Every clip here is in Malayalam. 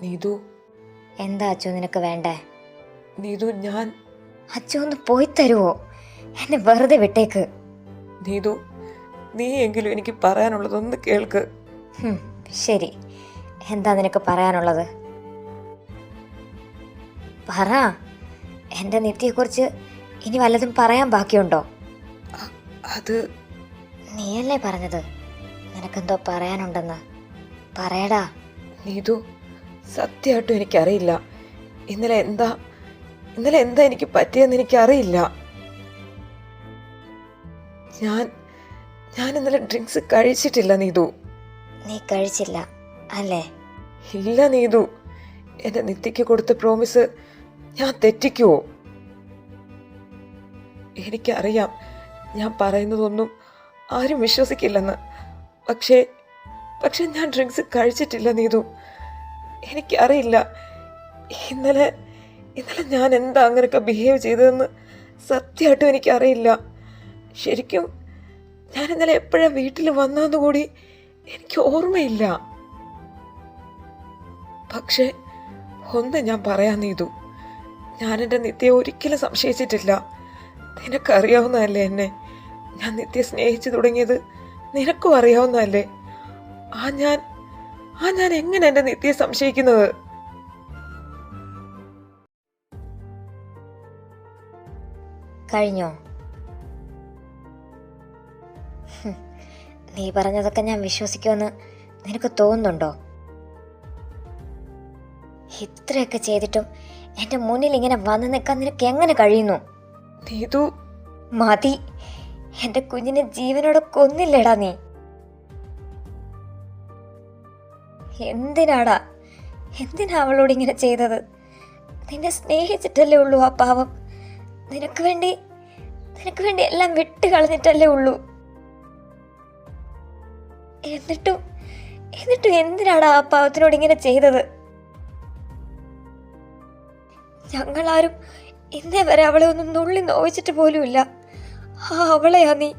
നീതു, എന്താ അച്ചു നിനക്ക് വേണ്ടേ? നീതു, ഞാൻ അച്ചു ഒന്ന് പോയി തരുവോ? എന്നെ വെറുതെ വിട്ടേക്ക്. നീതു, നീ എങ്കിലും എനിക്ക് പറയാനുള്ളതൊന്ന് കേൾക്ക്. ശരി, എന്താ നിനക്ക് പറയാനുള്ളത്? പറ. എൻ്റെ നിത്യയെക്കുറിച്ച് ഇനി വല്ലതും പറയാൻ ബാക്കിയുണ്ടോ? അത് നീയല്ലേ പറഞ്ഞത് നിനക്കെന്തോ പറയാനുണ്ടെന്ന്? പറയടാ. നീതു, സത്യമായിട്ടും എനിക്കറിയില്ല. ഇന്നലെ എന്താ എനിക്ക് പറ്റിയെന്ന് എനിക്കറിയില്ല. ഞാൻ ഇന്നലെ ഡ്രിങ്ക്സ് കഴിച്ചിട്ടില്ല നീതു. നീ കഴിച്ചില്ല അല്ലേ? ഇല്ല നീതു, എൻ്റെ നിത്യയ്ക്ക് കൊടുത്ത പ്രോമിസ് ഞാൻ തെറ്റിക്കുവോ? എനിക്കറിയാം ഞാൻ പറയുന്നതൊന്നും ആരും വിശ്വസിക്കില്ലെന്ന്. പക്ഷേ ഞാൻ ഡ്രിങ്ക്സ് കഴിച്ചിട്ടില്ല നീതു. എനിക്കറിയില്ല ഇന്നലെ ഞാൻ എന്താ അങ്ങനെയൊക്കെ ബിഹേവ് ചെയ്തതെന്ന് സത്യമായിട്ടും എനിക്കറിയില്ല. ശരിക്കും ഞാൻ ഇന്നലെ എപ്പോഴാണ് വീട്ടിൽ വന്നതെന്ന് കൂടി എനിക്ക് ഓർമ്മയില്ല. പക്ഷേ ഒന്ന് ഞാൻ പറയാൻ നീതു, ഞാൻ എൻ്റെ നിത്യയെ ഒരിക്കലും സംശയിച്ചിട്ടില്ല. നിനക്കറിയാവുന്നതല്ലേ എന്നെ. ഞാൻ നിത്യയെ സ്നേഹിച്ചു തുടങ്ങിയത് നിനക്കും അറിയാവുന്നതല്ലേ. ഞാൻ എങ്ങനെ എൻ്റെ നിത്യയെ സംശയിക്കുന്നത്? കഴിഞ്ഞോ? നീ പറഞ്ഞതൊക്കെ ഞാൻ വിശ്വസിക്കുമെന്ന് നിനക്ക് തോന്നുന്നുണ്ടോ? ഇത്രയൊക്കെ ചെയ്തിട്ടും എൻ്റെ മുന്നിൽ ഇങ്ങനെ വന്നു നിൽക്കാൻ നിനക്ക് എങ്ങനെ കഴിയുന്നു? നീതു, മതി. എൻ്റെ കുഞ്ഞിനെ ജീവനോടെ കൊന്നില്ലേടാ നീ. എന്തിനാ അവളോട് ഇങ്ങനെ ചെയ്തത്? നിന്നെ സ്നേഹിച്ചിട്ടല്ലേ ഉള്ളൂ ആ പാവം. നിനക്ക് വേണ്ടി എല്ലാം വിട്ട് കളഞ്ഞിട്ടല്ലേ ഉള്ളൂ. എന്നിട്ടും എന്തിനാടാ ആ പാവത്തിനോട് ഇങ്ങനെ ചെയ്തത്? ഞങ്ങളാരും ഇന്നേ വരെ അവളെ ഒന്നും നുള്ളി നോവിച്ചിട്ട് പോലുമില്ല. അവളെയാ നീ.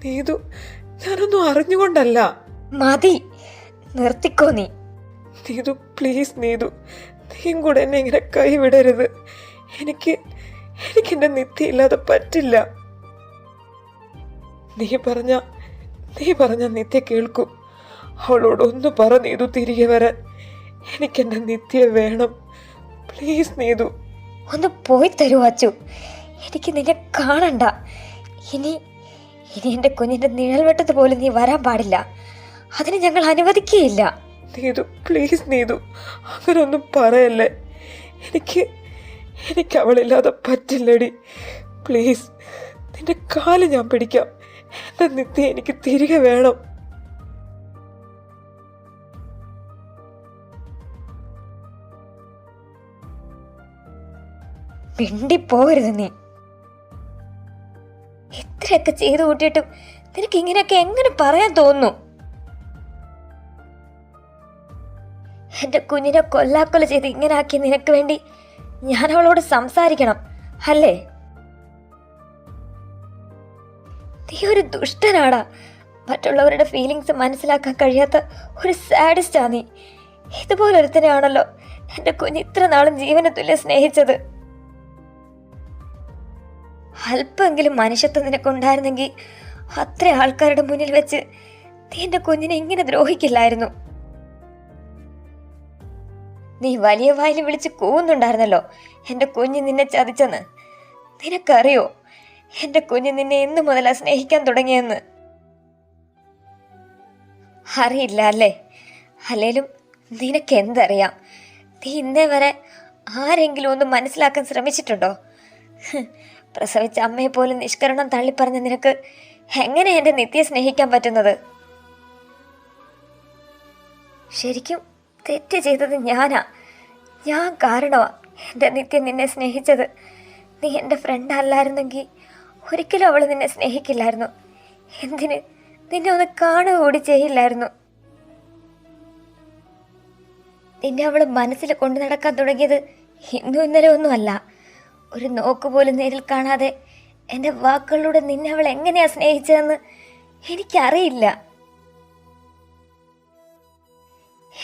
നീതു, ഞാനൊന്നും അറിഞ്ഞുകൊണ്ടല്ല. മതി, നിർത്തിക്കോ നീ. നീതു, പ്ലീസ് നീതു, നീയും കൂടെ എന്നെ ഇങ്ങനെ കൈവിടരുത്. എനിക്ക് എൻ്റെ നിത്യ ഇല്ലാതെ പറ്റില്ല. നീ പറഞ്ഞ നിത്യ കേൾക്കും. അവളോട് ഒന്ന് പറ നീതു തിരികെ വരാൻ. എനിക്കെൻ്റെ നിത്യ വേണം. പ്ലീസ് നീതു. ഒന്ന് പോയി തരൂ അച്ചു. എനിക്ക് നിന്നെ കാണണ്ട. ഇനി എൻ്റെ കുഞ്ഞിന്റെ നിഴൽ വെട്ടത്ത് പോലും നീ വരാൻ പാടില്ല. അതിന് ഞങ്ങൾ അനുവദിക്കുകയില്ല. നീതു, പ്ലീസ് നീതു, അങ്ങനൊന്നും പറയല്ലേ. എനിക്ക് അവളില്ലാതെ പറ്റില്ലടി. പ്ലീസ്, നിന്റെ കാല് ഞാൻ പിടിക്കാം. എൻ്റെ നിത്യ എനിക്ക് തിരികെ വേണം. മിണ്ടിപ്പോകരുത് നീ. ഇത്രയൊക്കെ ചെയ്തു കൂട്ടിയിട്ടും നിനക്ക് ഇങ്ങനെയൊക്കെ എങ്ങനെ പറയാൻ തോന്നുന്നു? എന്റെ കുഞ്ഞിനെ കൊല്ലാക്കൊല ചെയ്ത് ഇങ്ങനെ ആക്കി നിനക്ക് വേണ്ടി ഞാൻ അവളോട് സംസാരിക്കണം അല്ലേ? നീ ഒരു ദുഷ്ടനാടാ. മറ്റുള്ളവരുടെ ഫീലിങ്സ് മനസ്സിലാക്കാൻ കഴിയാത്ത ഒരു സാഡിസ്റ്റാ നീ. ഇതുപോലൊരുത്തനെയാണല്ലോ എൻ്റെ കുഞ്ഞ് ഇത്ര നാളും ജീവന തുല്യം സ്നേഹിച്ചത്. അല്പമെങ്കിലും മനുഷ്യത്വം നിനക്കുണ്ടായിരുന്നെങ്കിൽ അത്ര ആൾക്കാരുടെ മുന്നിൽ വെച്ച് നീ എൻ്റെ കുഞ്ഞിനെ ഇങ്ങനെ ദ്രോഹിക്കില്ലായിരുന്നു. നീ വലിയ വായിൽ വിളിച്ച് കൂവുന്നുണ്ടായിരുന്നല്ലോ എൻ്റെ കുഞ്ഞ് നിന്നെ ചതിച്ചെന്ന്. നിനക്കറിയോ എൻ്റെ കുഞ്ഞ് നിന്നെ എന്നു മുതലാ സ്നേഹിക്കാൻ തുടങ്ങിയെന്ന്? അറിയില്ല അല്ലേ? അല്ലേലും നിനക്ക് എന്തറിയാം? നീ ഇന്നേ വരെ ആരെങ്കിലും ഒന്ന് മനസ്സിലാക്കാൻ ശ്രമിച്ചിട്ടുണ്ടോ? പ്രസവിച്ച അമ്മയെ പോലും നിഷ്കരണം തള്ളിപ്പറഞ്ഞ നിനക്ക് എങ്ങനെ എൻ്റെ നിത്യയെ സ്നേഹിക്കാൻ പറ്റുന്നത്? ശരിക്കും തെറ്റ് ചെയ്തത് ഞാൻ കാരണമാ എൻ്റെ നിത്യ നിന്നെ സ്നേഹിച്ചത്. നീ എൻ്റെ ഫ്രണ്ട് അല്ലായിരുന്നെങ്കിൽ ഒരിക്കലും അവൾ നിന്നെ സ്നേഹിക്കില്ലായിരുന്നു. എന്തിന് നിന്നെ ഒന്ന് കാണുക കൂടി ചെയ്യില്ലായിരുന്നു. നിന്നെ അവൾ മനസ്സിൽ കൊണ്ടു നടക്കാൻ തുടങ്ങിയത് ഇന്നും ഇന്നലെ ഒന്നുമല്ല. ഒരു നോക്കുപോലും നേരിൽ കാണാതെ എൻ്റെ വാക്കുകളിലൂടെ നിന്നെ അവൾ എങ്ങനെയാ സ്നേഹിച്ചതെന്ന് എനിക്കറിയില്ല.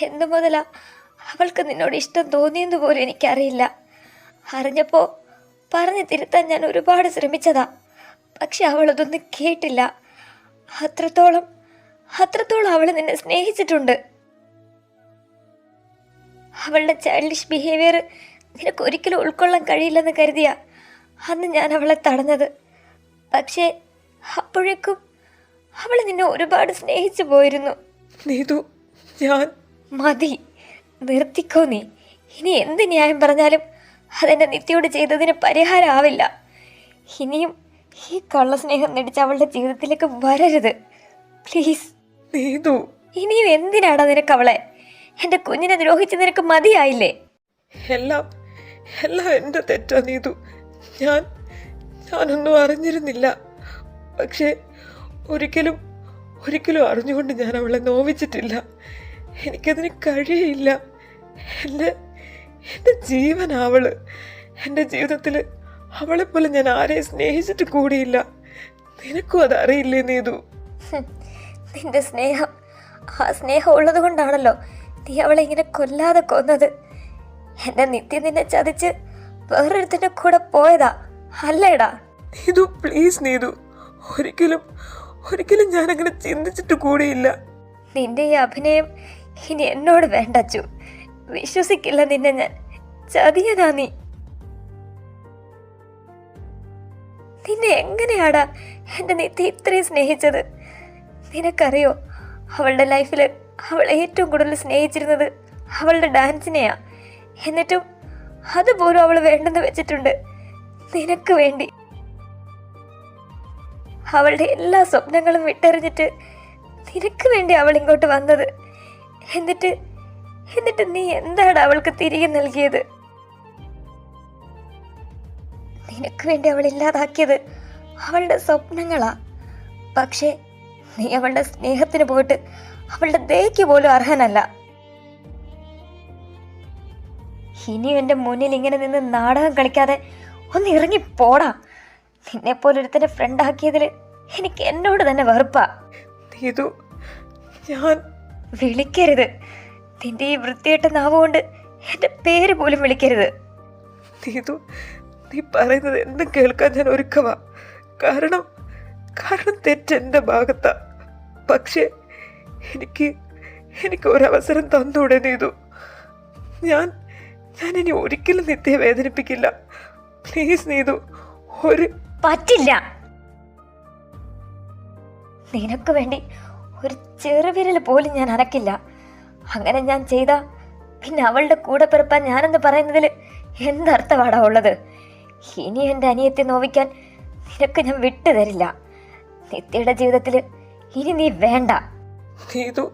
എന്നു മുതലാ അവൾക്ക് നിന്നോട് ഇഷ്ടം തോന്നിയെന്ന് പോലും എനിക്കറിയില്ല. അറിഞ്ഞപ്പോൾ പറഞ്ഞു തിരുത്താൻ ഞാൻ ഒരുപാട് ശ്രമിച്ചതാ. പക്ഷെ അവളതൊന്നും കേട്ടില്ല. അത്രത്തോളം അവൾ നിന്നെ സ്നേഹിച്ചിട്ടുണ്ട്. അവളുടെ ചൈൽഡിഷ് ബിഹേവിയർ നിനക്ക് ഒരിക്കലും ഉൾക്കൊള്ളാൻ കഴിയില്ലെന്ന് കരുതിയ അന്ന് ഞാൻ അവളെ തടഞ്ഞത്. പക്ഷേ അപ്പോഴേക്കും അവൾ നിന്നെ ഒരുപാട് സ്നേഹിച്ചു പോയിരുന്നു. നീതു, ഞാൻ മതി, നിർത്തിക്കോ നീ. ഇനി എന്ത് ന്യായം പറഞ്ഞാലും അതെൻ്റെ നിത്യയോട് ചെയ്തതിന് പരിഹാരമാവില്ല. ഇനിയും ഈ കള്ളസ്നേഹം നടിച്ച് അവളുടെ ജീവിതത്തിലേക്ക് വരരുത്, പ്ലീസ്. നീതു, ഇനിയും എന്തിനാടാ നിനക്ക് അവളെ? എൻ്റെ കുഞ്ഞിനെ ദ്രോഹിച്ച് നിനക്ക് മതിയായില്ലേ? എല്ലാം എൻ്റെ തെറ്റാ നീതു. ഞാനൊന്നും അറിഞ്ഞിരുന്നില്ല. പക്ഷേ ഒരിക്കലും അറിഞ്ഞുകൊണ്ട് ഞാൻ അവളെ നോവിച്ചിട്ടില്ല. എനിക്കതിന് കഴിയില്ല. എൻ്റെ ജീവനാവള്. എൻ്റെ ജീവിതത്തിൽ അവളെപ്പോലെ ഞാൻ ആരെയും സ്നേഹിച്ചിട്ട് കൂടിയില്ല. നിനക്കും അതറിയില്ലേ നീതു? നിന്റെ സ്നേഹം, ആ സ്നേഹം ഉള്ളത് കൊണ്ടാണല്ലോ നീ അവളെ ഇങ്ങനെ കൊല്ലാതെ കൊന്നത്. എൻ്റെ നിത്യം നിന്നെ ചതിച്ച് വേറൊരുത്തിൻ്റെ കൂടെ പോയതാ അല്ലേടാ? നീതു, പ്ലീസ് നീതു, ഒരിക്കലും ഞാനങ്ങനെ ചിന്തിച്ചിട്ട് കൂടിയില്ല. നിന്റെ ഈ അഭിനയം ഇനി എന്നോട് വേണ്ടച്ചു. വിശ്വസിക്കില്ല നിന്നെ ഞാൻ. ചതിയനാ നീ. നിന്നെ എങ്ങനെയാടാ എൻ്റെ നിത്യ ഇത്രയും സ്നേഹിച്ചത്? നിനക്കറിയോ, അവളുടെ ലൈഫിൽ അവൾ ഏറ്റവും കൂടുതൽ സ്നേഹിച്ചിരുന്നത് അവളുടെ ഡാൻസിനെയാ. എന്നിട്ടും അതുപോലും അവൾ വേണ്ടെന്ന് വെച്ചിട്ടുണ്ട് നിനക്ക് വേണ്ടി. അവളുടെ എല്ലാ സ്വപ്നങ്ങളും വിട്ടെറിഞ്ഞിട്ട് നിനക്ക് വേണ്ടി അവൾ ഇങ്ങോട്ട് വന്നത്. എന്നിട്ട് നീ എന്താണ് അവൾക്ക് തിരികെ നൽകിയത്? നിനക്ക് വേണ്ടി അവൾ ഇല്ലാതാക്കിയത് അവളുടെ സ്വപ്നങ്ങളാ. പക്ഷേ നീ അവളുടെ സ്നേഹത്തിന് പോയിട്ട് അവളുടെ ദയക്ക് പോലും അർഹനല്ല. ഇനിയും എൻ്റെ മുന്നിൽ ഇങ്ങനെ നിന്ന് നാടകം കളിക്കാതെ ഒന്ന് ഇറങ്ങി പോടാ. നിന്നെപ്പോലൊരുത്തനെ ഫ്രണ്ടാക്കിയതിൽ എനിക്ക് എന്നോട് തന്നെ വെറുപ്പാ. നീതു, ഞാൻ വിളിക്കരുത്. നിന്റെ ഈ വൃത്തികെട്ട നാവുകൊണ്ട് എൻ്റെ പേര് പോലും വിളിക്കരുത്. നീതു, നീ പറയുന്നത് എന്തും കേൾക്കാൻ ഞാൻ ഒരുക്കവാ. കാരണം തെറ്റെൻ്റെ ഭാഗത്താ. പക്ഷേ എനിക്ക് ഒരവസരം തന്നൂടെ നീതു? ഞാൻ ഇനി ഒരിക്കലും നിത്യയെ വേദനിപ്പിക്കില്ല. പ്ലീസ് നീതു. പറ്റില്ല. നിനക്ക് വേണ്ടി ഒരു ചെറുവിരൽ പോലും ഞാൻ അനക്കില്ല. അങ്ങനെ ഞാൻ ചെയ്താ പിന്നെ അവളുടെ കൂടെ പിറപ്പാൻ ഞാനെന്ന് പറയുന്നതിൽ എന്തർത്ഥമാടാ ഉള്ളത്? ഇനി എൻ്റെ അനിയത്തെ നോവിക്കാൻ നിനക്ക് ഞാൻ വിട്ടുതരില്ല. നിത്യയുടെ ജീവിതത്തിൽ ഇനി നീ വേണ്ട. നീതു,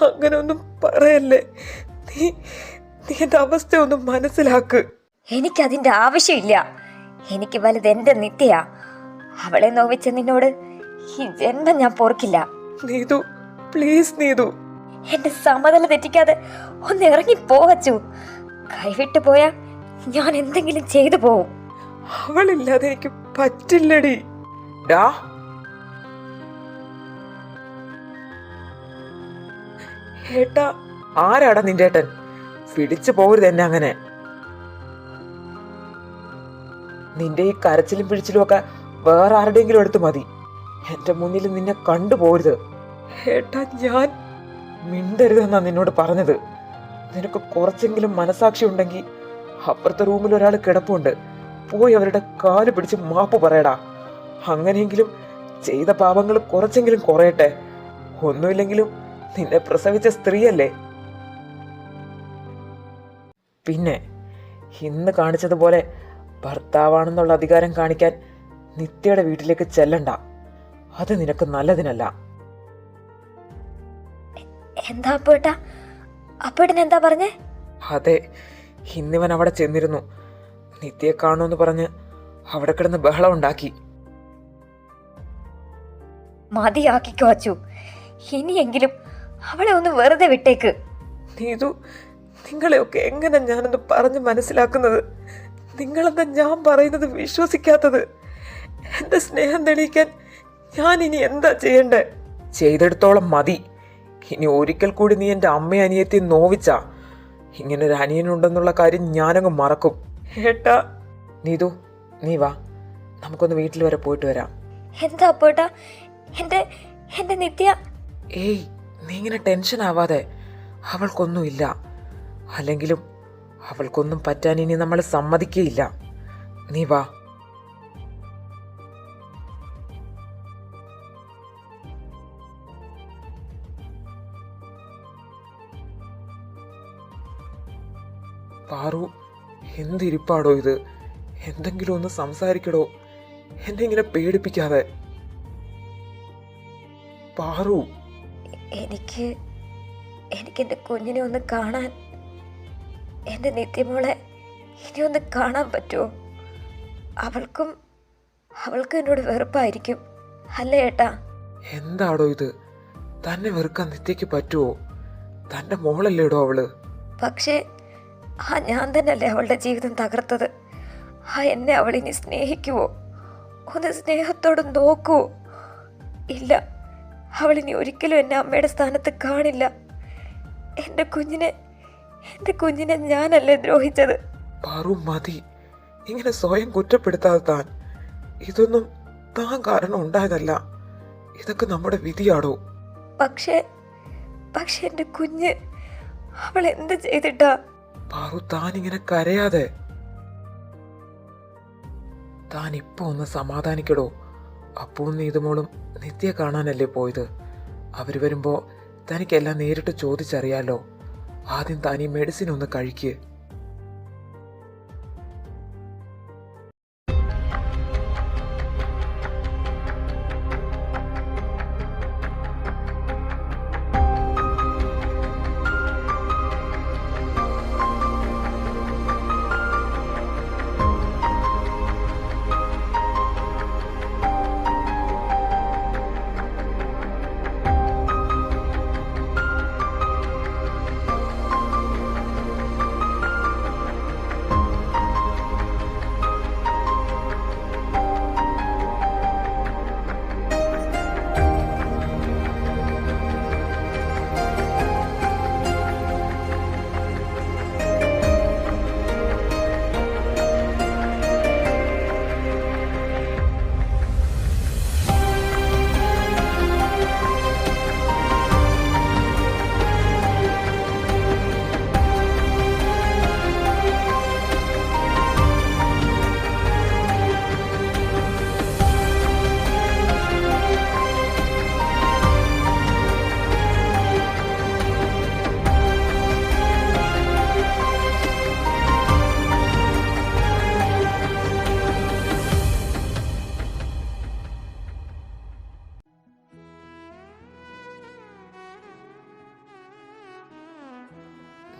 അങ്ങനെ ഒന്നും പറയല്ലേ. നീ എൻ്റെ അവസ്ഥ ഒന്ന് മനസ്സിലാക്ക്. എനിക്കതിൻ്റെ ആവശ്യമില്ല. എനിക്ക് വലുത് എൻ്റെ നിത്യയാ. അവളെ നോവിച്ച നിന്നോട് ഈ ജന്മം ഞാൻ പൊറുക്കില്ല. നീതു, പ്ലീസ് നീതു. എന്റെ സമനില തെറ്റിക്കാതെ ഒന്ന് ഇറങ്ങി പോവച്ചു. കൈവിട്ടു പോയാ ഞാൻ എന്തെങ്കിലും ചെയ്തു പോവും. അവളില്ലാതെ എനിക്ക് പറ്റില്ലടി. ഏട്ടാ, ആരാടാ നിന്റെ ഏട്ടൻ? പിടിച്ചു പോകരുത് എന്നെ അങ്ങനെ. നിന്റെ ഈ കരച്ചിലും പിടിച്ചിലും ഒക്കെ വേറെ ആരുടെയെങ്കിലും എടുത്ത് മതി. എന്റെ മുന്നിൽ നിന്നെ കണ്ടുപോരുത്. ഏട്ടാ, ഞാൻ മിണ്ടരുതെന്നാ നിന്നോട് പറഞ്ഞത്. നിനക്ക് കുറച്ചെങ്കിലും മനസാക്ഷി ഉണ്ടെങ്കിൽ അപ്പുറത്തെ റൂമിൽ ഒരാൾ കിടപ്പുണ്ട്. പോയി അവരുടെ കാല് പിടിച്ച് മാപ്പ് പറയടാ. അങ്ങനെയെങ്കിലും ചെയ്ത പാപങ്ങൾ കുറച്ചെങ്കിലും കുറയട്ടെ. ഒന്നുമില്ലെങ്കിലും നിന്നെ പ്രസവിച്ച സ്ത്രീയല്ലേ. പിന്നെ ഇന്ന് കാണിച്ചതുപോലെ ഭർത്താവാണെന്നുള്ള അധികാരം കാണിക്കാൻ നിത്യയുടെ വീട്ടിലേക്ക് ചെല്ലണ്ട. അത് നിനക്ക് നല്ലതിനല്ല. എന്താ അപ്പേട്ടാ? അപ്പേട്ടൻ എന്താ പറഞ്ഞേ? അതെ, ഇന്നിവൻ അവിടെ ചെന്നിരുന്നു. നിത്യയെ കാണുമെന്ന് പറഞ്ഞ് അവിടെ കിടന്ന് ബഹളം ഉണ്ടാക്കി. മതിയാക്കിക്കോ അച്ചു. ഇനിയെങ്കിലും അവളെ ഒന്ന് വെറുതെ വിട്ടേക്ക്. നീതു, നിങ്ങളെയൊക്കെ എങ്ങനെ ഞാനൊന്ന് പറഞ്ഞ് മനസ്സിലാക്കുന്നത്? നിങ്ങളെന്താ ഞാൻ പറയുന്നത് വിശ്വസിക്കാത്തത്? എൻ്റെ സ്നേഹം തെളിയിക്കാൻ ഞാൻ ഇനി എന്താ ചെയ്യണ്ടേ? ചെയ്തെടുത്തോളം മതി. ഇനി ഒരിക്കൽ കൂടി നീ എൻ്റെ അമ്മയും അനിയത്തെ നോവിച്ചാ ഇങ്ങനൊരു അനിയനുണ്ടെന്നുള്ള കാര്യം ഞാനങ്ങ് മറക്കും. ഏട്ടാ. നീതു, നീ വാ, നമുക്കൊന്ന് വീട്ടിൽ വരെ പോയിട്ട് വരാം. എന്താ അപ്പോട്ടാ? എന്റെ നിത്യ. ഏയ്, നീ ഇങ്ങനെ ടെൻഷൻ ആവാതെ. അവൾക്കൊന്നുമില്ല. അല്ലെങ്കിലും അവൾക്കൊന്നും പറ്റാൻ ഇനി നമ്മൾ സമ്മതിക്കുകയില്ല. നീ വാ. പാറു, എന്തിരിപ്പാടോ ഇത്? എന്തെങ്കിലും ഒന്ന് സംസാരിക്കടോ, എന്നെ ഇങ്ങനെ പേടിപ്പിക്കാതെ. പാറു, എനിക്ക് എൻ്റെ കുഞ്ഞിനെ ഒന്ന് കാണാൻ, എൻ്റെ നിത്യമോളെ ഇനി ഒന്ന് കാണാൻ പറ്റുമോ? അവൾക്കും എന്നോട് വെറുപ്പായിരിക്കും അല്ലേ ഏട്ടാ? എന്താടോ ഇത്? തന്നെ വെറുക്കാൻ നിത്യയ്ക്ക് പറ്റുമോ? തൻ്റെ മോളല്ലേടോ അവള്. പക്ഷേ ഞാൻ തന്നെയല്ലേ അവളുടെ ജീവിതം തകർത്തത്. എന്നെ അവളിനി സ്നേഹിക്കുവോ? ഒന്ന് സ്നേഹത്തോട് നോക്കുവോ? ഇല്ല, അവളിനി ഒരിക്കലും എന്നെ അമ്മയുടെ സ്ഥാനത്ത് കാണില്ല. എൻ്റെ കുഞ്ഞിനെ ഞാനല്ലേ ദ്രോഹിച്ചത്? പാറു, മതി. ഇങ്ങനെ സ്വയം കുറ്റപ്പെടുത്താതെ താൻ. ഇതൊന്നും താൻ കാരണം ഉണ്ടായതല്ല. ഇതൊക്കെ നമ്മുടെ വിധിയാടോ. പക്ഷേ എൻ്റെ കുഞ്ഞ്, അവൾ എന്ത് ചെയ്തിട്ടാ? പാറു, താൻ ഇങ്ങനെ കരയാതെ. താൻ ഇപ്പൊ ഒന്ന് സമാധാനിക്കടോ. അപ്പവും നീതുമോളും നിത്യ കാണാനല്ലേ പോയത്. അവര് വരുമ്പോ തനിക്കെല്ലാം നേരിട്ട് ചോദിച്ചറിയാലോ. ആദ്യം താൻ ഈ മെഡിസിൻ ഒന്ന് കഴിക്ക്.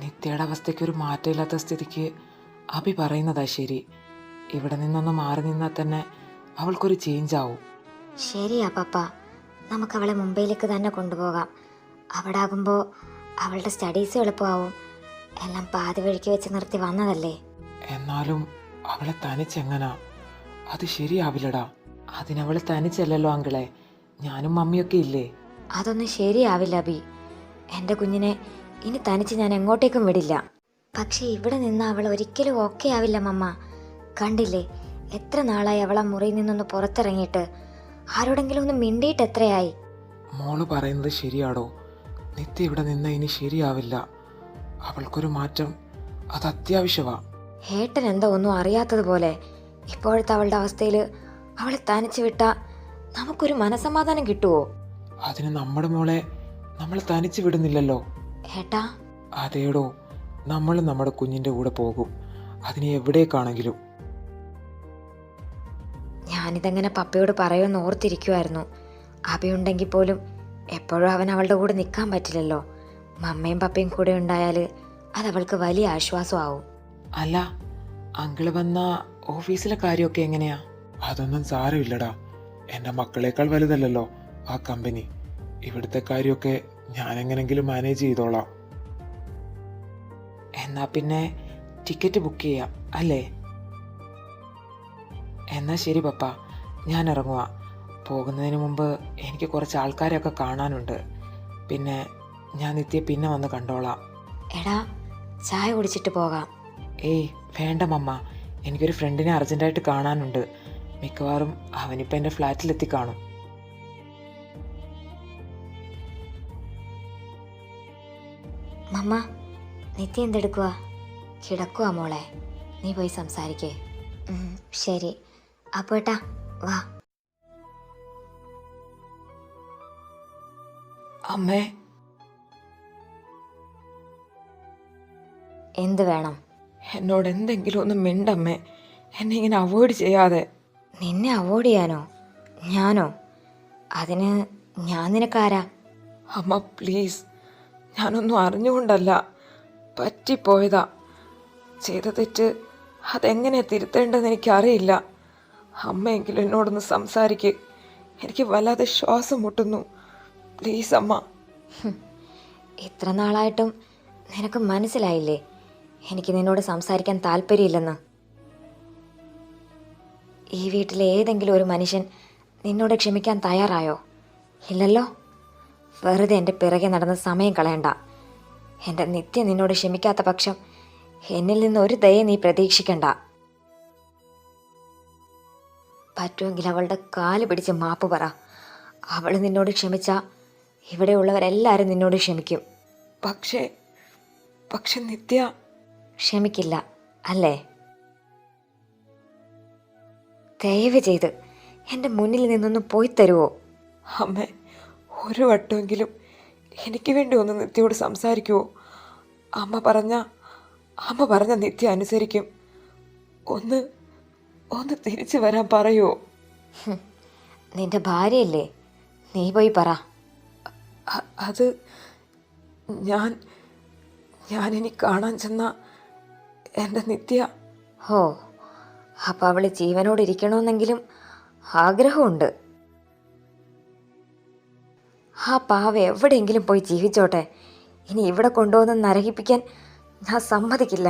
നിത്യയുടെ അവസ്ഥയ്ക്ക് ഒരു മാറ്റമില്ലാത്ത സ്ഥിതിക്ക് അഭി പറയുന്നതാ ശരി. ഇവിടെ നിന്നൊന്ന് മാറി നിന്നാൽ തന്നെ അവൾക്കൊരു ചേഞ്ച് ആവും. ശരിയാ പപ്പ, നമുക്ക് അവളെ മുംബൈയിലേക്ക് തന്നെ കൊണ്ടുപോകാം. അവിടെ ആകുമ്പോൾ അവളുടെ സ്റ്റഡീസ് എളുപ്പമാവും. എല്ലാം പാതി വഴിക്ക് വെച്ച് നിർത്തി വന്നതല്ലേ. എന്നാലും അവളെ തനിച്ചെങ്ങനാ? അത് ശരിയാവില്ലടാ. അതിനവളെ തനിച്ചല്ലല്ലോ അങ്കിളെ, ഞാനും മമ്മിയൊക്കെ ഇല്ലേ. അതൊന്നും ശരിയാവില്ല അബി. എൻ്റെ കുഞ്ഞിനെ ഇനി തനിച്ച് ഞാൻ എങ്ങോട്ടേക്കും വിടില്ല. പക്ഷെ ഇവിടെ നിന്ന് അവൾ ഒരിക്കലും ഓക്കെ ആവില്ല മമ്മ. കണ്ടില്ലേ, എത്ര നാളായി അവൾ ആ മുറിയിൽ നിന്നൊന്ന് പുറത്തിറങ്ങിയിട്ട്. ആരോടെങ്കിലും ഒന്ന് മിണ്ടിയിട്ട് എത്രയായി? മോള് പറയുന്നത് ശരിയാടോ. നിത്യ ഇവിടെ നിന്ന് ഇനി ശരിയാവില്ല. അവൾക്കൊരു മാറ്റം അത് അത്യാവശ്യമാ. ഏട്ടൻ എന്താ ഒന്നും അറിയാത്തതുപോലെ. ഇപ്പോഴത്തെ അവളുടെ അവസ്ഥയിൽ അവളെ തനിച്ച് വിട്ടാ നമുക്കൊരു മനസമാധാനം കിട്ടുവോ? അതിന് നമ്മുടെ മോളെ നമ്മൾ തനിച്ച് വിടുന്നില്ലല്ലോ. ഏട്ടാ. അതേടോ, നമ്മൾ നമ്മുടെ കുഞ്ഞിൻ്റെ കൂടെ പോകും, അതിന് എവിടേക്കാണെങ്കിലും. ഞാനിതെങ്ങനെ പപ്പയോട് പറയുമെന്ന് ഓർത്തിരിക്കുമായിരുന്നു. അബിയുണ്ടെങ്കിൽ പോലും എപ്പോഴും അവൻ അവളുടെ കൂടെ നിൽക്കാൻ പറ്റില്ലല്ലോ. മമ്മയും പപ്പയും കൂടെ ഉണ്ടായാൽ അതവൾക്ക് വലിയ ആശ്വാസമാവും. അല്ല, അങ്കിള് വന്ന ഓഫീസിലെ കാര്യമൊക്കെ എങ്ങനെയാ? അതൊന്നും സാരമില്ലടാ. എൻ്റെ മക്കളേക്കാൾ വലുതല്ലല്ലോ ആ കമ്പനി. ഇവിടുത്തെ കാര്യമൊക്കെ ഞാൻ എങ്ങനെങ്കിലും മാനേജ് ചെയ്തോളാം. എന്നാ പിന്നെ ടിക്കറ്റ് ബുക്ക് ചെയ്യാം അല്ലേ? എന്നാ ശരി പപ്പ, ഞാൻ ഇറങ്ങുക. പോകുന്നതിന് മുമ്പ് എനിക്ക് കുറച്ച് ആൾക്കാരെയൊക്കെ കാണാനുണ്ട്. പിന്നെ ഞാൻ നിത്യ പിന്നെ വന്ന് കണ്ടോളാം. എടാ, ചായ കുടിച്ചിട്ട് പോകാം. ഏയ് വേണ്ട മമ്മ, എനിക്കൊരു ഫ്രണ്ടിനെ അർജൻറ്റായിട്ട് കാണാനുണ്ട്. മിക്കവാറും അവനിപ്പോൾ എൻ്റെ ഫ്ലാറ്റിലെത്തി കാണും. മമ്മ, നിത്യ എന്തെടുക്കുക? കിടക്കുക മോളെ, നീ പോയി സംസാരിക്കേ. ശരി, അപ്പോൾ ഏട്ടാ വാ. അമ്മേ, എന്ത് വേണം? എന്നോട് എന്തെങ്കിലും ഒന്ന് മിണ്ടമ്മേ, എന്നെ ഇങ്ങനെ അവോയ്ഡ് ചെയ്യാതെ. നിന്നെ അവോയ്ഡ് ചെയ്യാനോ? ഞാനോ? അതിന് ഞാൻ നിനക്കാരാ? അമ്മ പ്ലീസ്, ഞാനൊന്നും അറിഞ്ഞുകൊണ്ടല്ല, പറ്റിപ്പോയതാ. ചെയ്ത തെറ്റ് അതെങ്ങനെ തിരുത്തേണ്ടതെന്ന് എനിക്കറിയില്ല. അമ്മയെങ്കിലും എന്നോടൊന്ന് സംസാരിക്ക്. എനിക്ക് വല്ലാതെ ശ്വാസം മുട്ടുന്നു. പ്ലീസ് അമ്മ. ഇത്ര നാളായിട്ടും നിനക്ക് മനസ്സിലായില്ലേ എനിക്ക് നിന്നോട് സംസാരിക്കാൻ താല്പര്യമില്ലെന്ന്? ഈ വീട്ടിലെ ഏതെങ്കിലും ഒരു മനുഷ്യൻ നിന്നോട് ക്ഷമിക്കാൻ തയ്യാറായോ? ഇല്ലല്ലോ. വെറുതെ എൻ്റെ പിറകെ നടന്ന് സമയം കളയണ്ട. എൻ്റെ നിത്യ നിന്നോട് ക്ഷമിക്കാത്ത പക്ഷം എന്നിൽ നിന്ന് ഒരു ദയ നീ പ്രതീക്ഷിക്കണ്ട. പറ്റുമെങ്കിൽ അവളുടെ കാല് പിടിച്ച് മാപ്പ് പറ. അവൾ നിന്നോട് ക്ഷമിച്ചാൽ ഇവിടെയുള്ളവരെല്ലാവരും നിന്നോട് ക്ഷമിക്കും. പക്ഷെ നിത്യ ക്ഷമിക്കില്ല അല്ലേ? ദയവ് ചെയ്ത് എൻ്റെ മുന്നിൽ നിന്നൊന്ന് പോയി തരുമോ? അമ്മേ, ഒരു വട്ടമെങ്കിലും എനിക്ക് വേണ്ടി ഒന്ന് നിത്യയോട് സംസാരിക്കുമോ? അമ്മ പറഞ്ഞ നിത്യ അനുസരിക്കും. ഒന്ന് തിരിച്ചു വരാൻ പറയുമോ? നിന്റെ ഭാര്യയല്ലേ, നീ പോയി പറ. അത് ഞാൻ ഇനി കാണാൻ ചെന്ന എൻ്റെ നിത്യ. ഹോ, അപ്പം അവൾ ജീവനോട് ഇരിക്കണമെന്നെങ്കിലും ആഗ്രഹമുണ്ട്. ആ പാവ എവിടെയെങ്കിലും പോയി ജീവിച്ചോട്ടെ. ഇനി ഇവിടെ കൊണ്ടുവന്ന് നരകിപ്പിക്കാൻ ഞാൻ സമ്മതിക്കില്ല.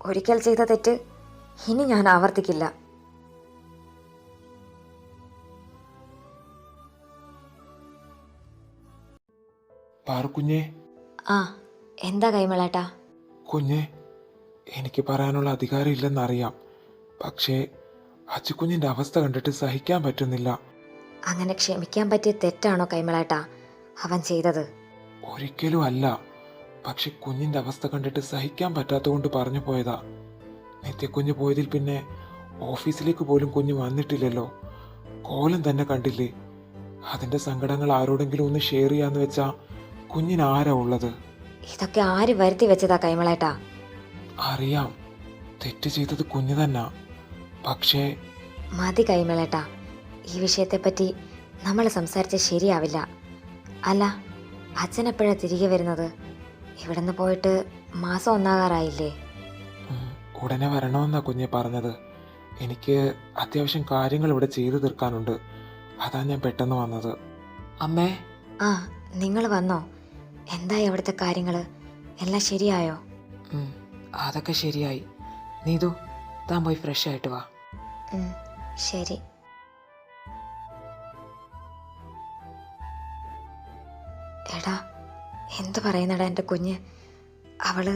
ഒരിക്കൽ ചെയ്ത തെറ്റ് ഇനി ഞാൻ ആവർത്തിക്കില്ല. പാറുക്കുഞ്ഞേ. ആ, എന്താ കൈമളേട്ടാ? കുഞ്ഞെ, എനിക്ക് പറയാനുള്ള അധികാരം ഇല്ലെന്നറിയാം. പക്ഷേ അച്ചുകുഞ്ഞിൻ്റെ അവസ്ഥ കണ്ടിട്ട് സഹിക്കാൻ പറ്റുന്നില്ല. അങ്ങനെ ക്ഷമിക്കാൻ പറ്റിയ തെറ്റാണോ കൈമളേട്ടാ അവൻ ചെയ്തത്? ഒരിക്കലും അല്ല. പക്ഷെ കുഞ്ഞിൻ്റെ അവസ്ഥ കണ്ടിട്ട് സഹിക്കാൻ പറ്റാത്തതുകൊണ്ട് പറഞ്ഞു പോയതാ. നിത്യക്കുഞ്ഞ് പോയതിൽ പിന്നെ ഓഫീസിലേക്ക് പോലും കുഞ്ഞ് വന്നിട്ടില്ലല്ലോ. കോലം തന്നെ കണ്ടില്ലേ. അതിൻ്റെ സങ്കടങ്ങൾ ആരോടെങ്കിലും ഒന്ന് ഷെയർ ചെയ്യാന്ന് വെച്ചാ കുഞ്ഞിന് ആരാ ഉള്ളത്? ഇതൊക്കെ ആര് വരുത്തി വെച്ചതാ കൈമളേട്ടാ? അറിയാം, തെറ്റ് ചെയ്തത് കുഞ്ഞ് തന്നെ. പക്ഷേ മതി കൈമളേട്ടാ, ഈ വിഷയത്തെപ്പറ്റി നമ്മൾ സംസാരിച്ച ശരിയാവില്ല. അല്ല, അച്ഛനെപ്പോഴാണ് തിരികെ വരുന്നത്? ഇവിടുന്ന് പോയിട്ട് മാസം ഒന്നാകാറായില്ലേ? ഉടനെ വരണമെന്നാ കുഞ്ഞെ പറഞ്ഞത്. എനിക്ക് അത്യാവശ്യം കാര്യങ്ങൾ ഇവിടെ ചെയ്തു തീർക്കാനുണ്ട്. അതാ ഞാൻ പെട്ടെന്ന് വന്നത്. അമ്മേ. ആ, നിങ്ങൾ വന്നോ? എന്തായി അവിടുത്തെ കാര്യങ്ങൾ? എല്ലാം ശരിയായോ? അതൊക്കെ ശരിയായി. നീതു, താൻ പോയി ഫ്രഷ് ആയിട്ട് വാ. ശരി. എടാ, എന്തു പറയുന്നടാ എൻ്റെ കുഞ്ഞ്? അവൾ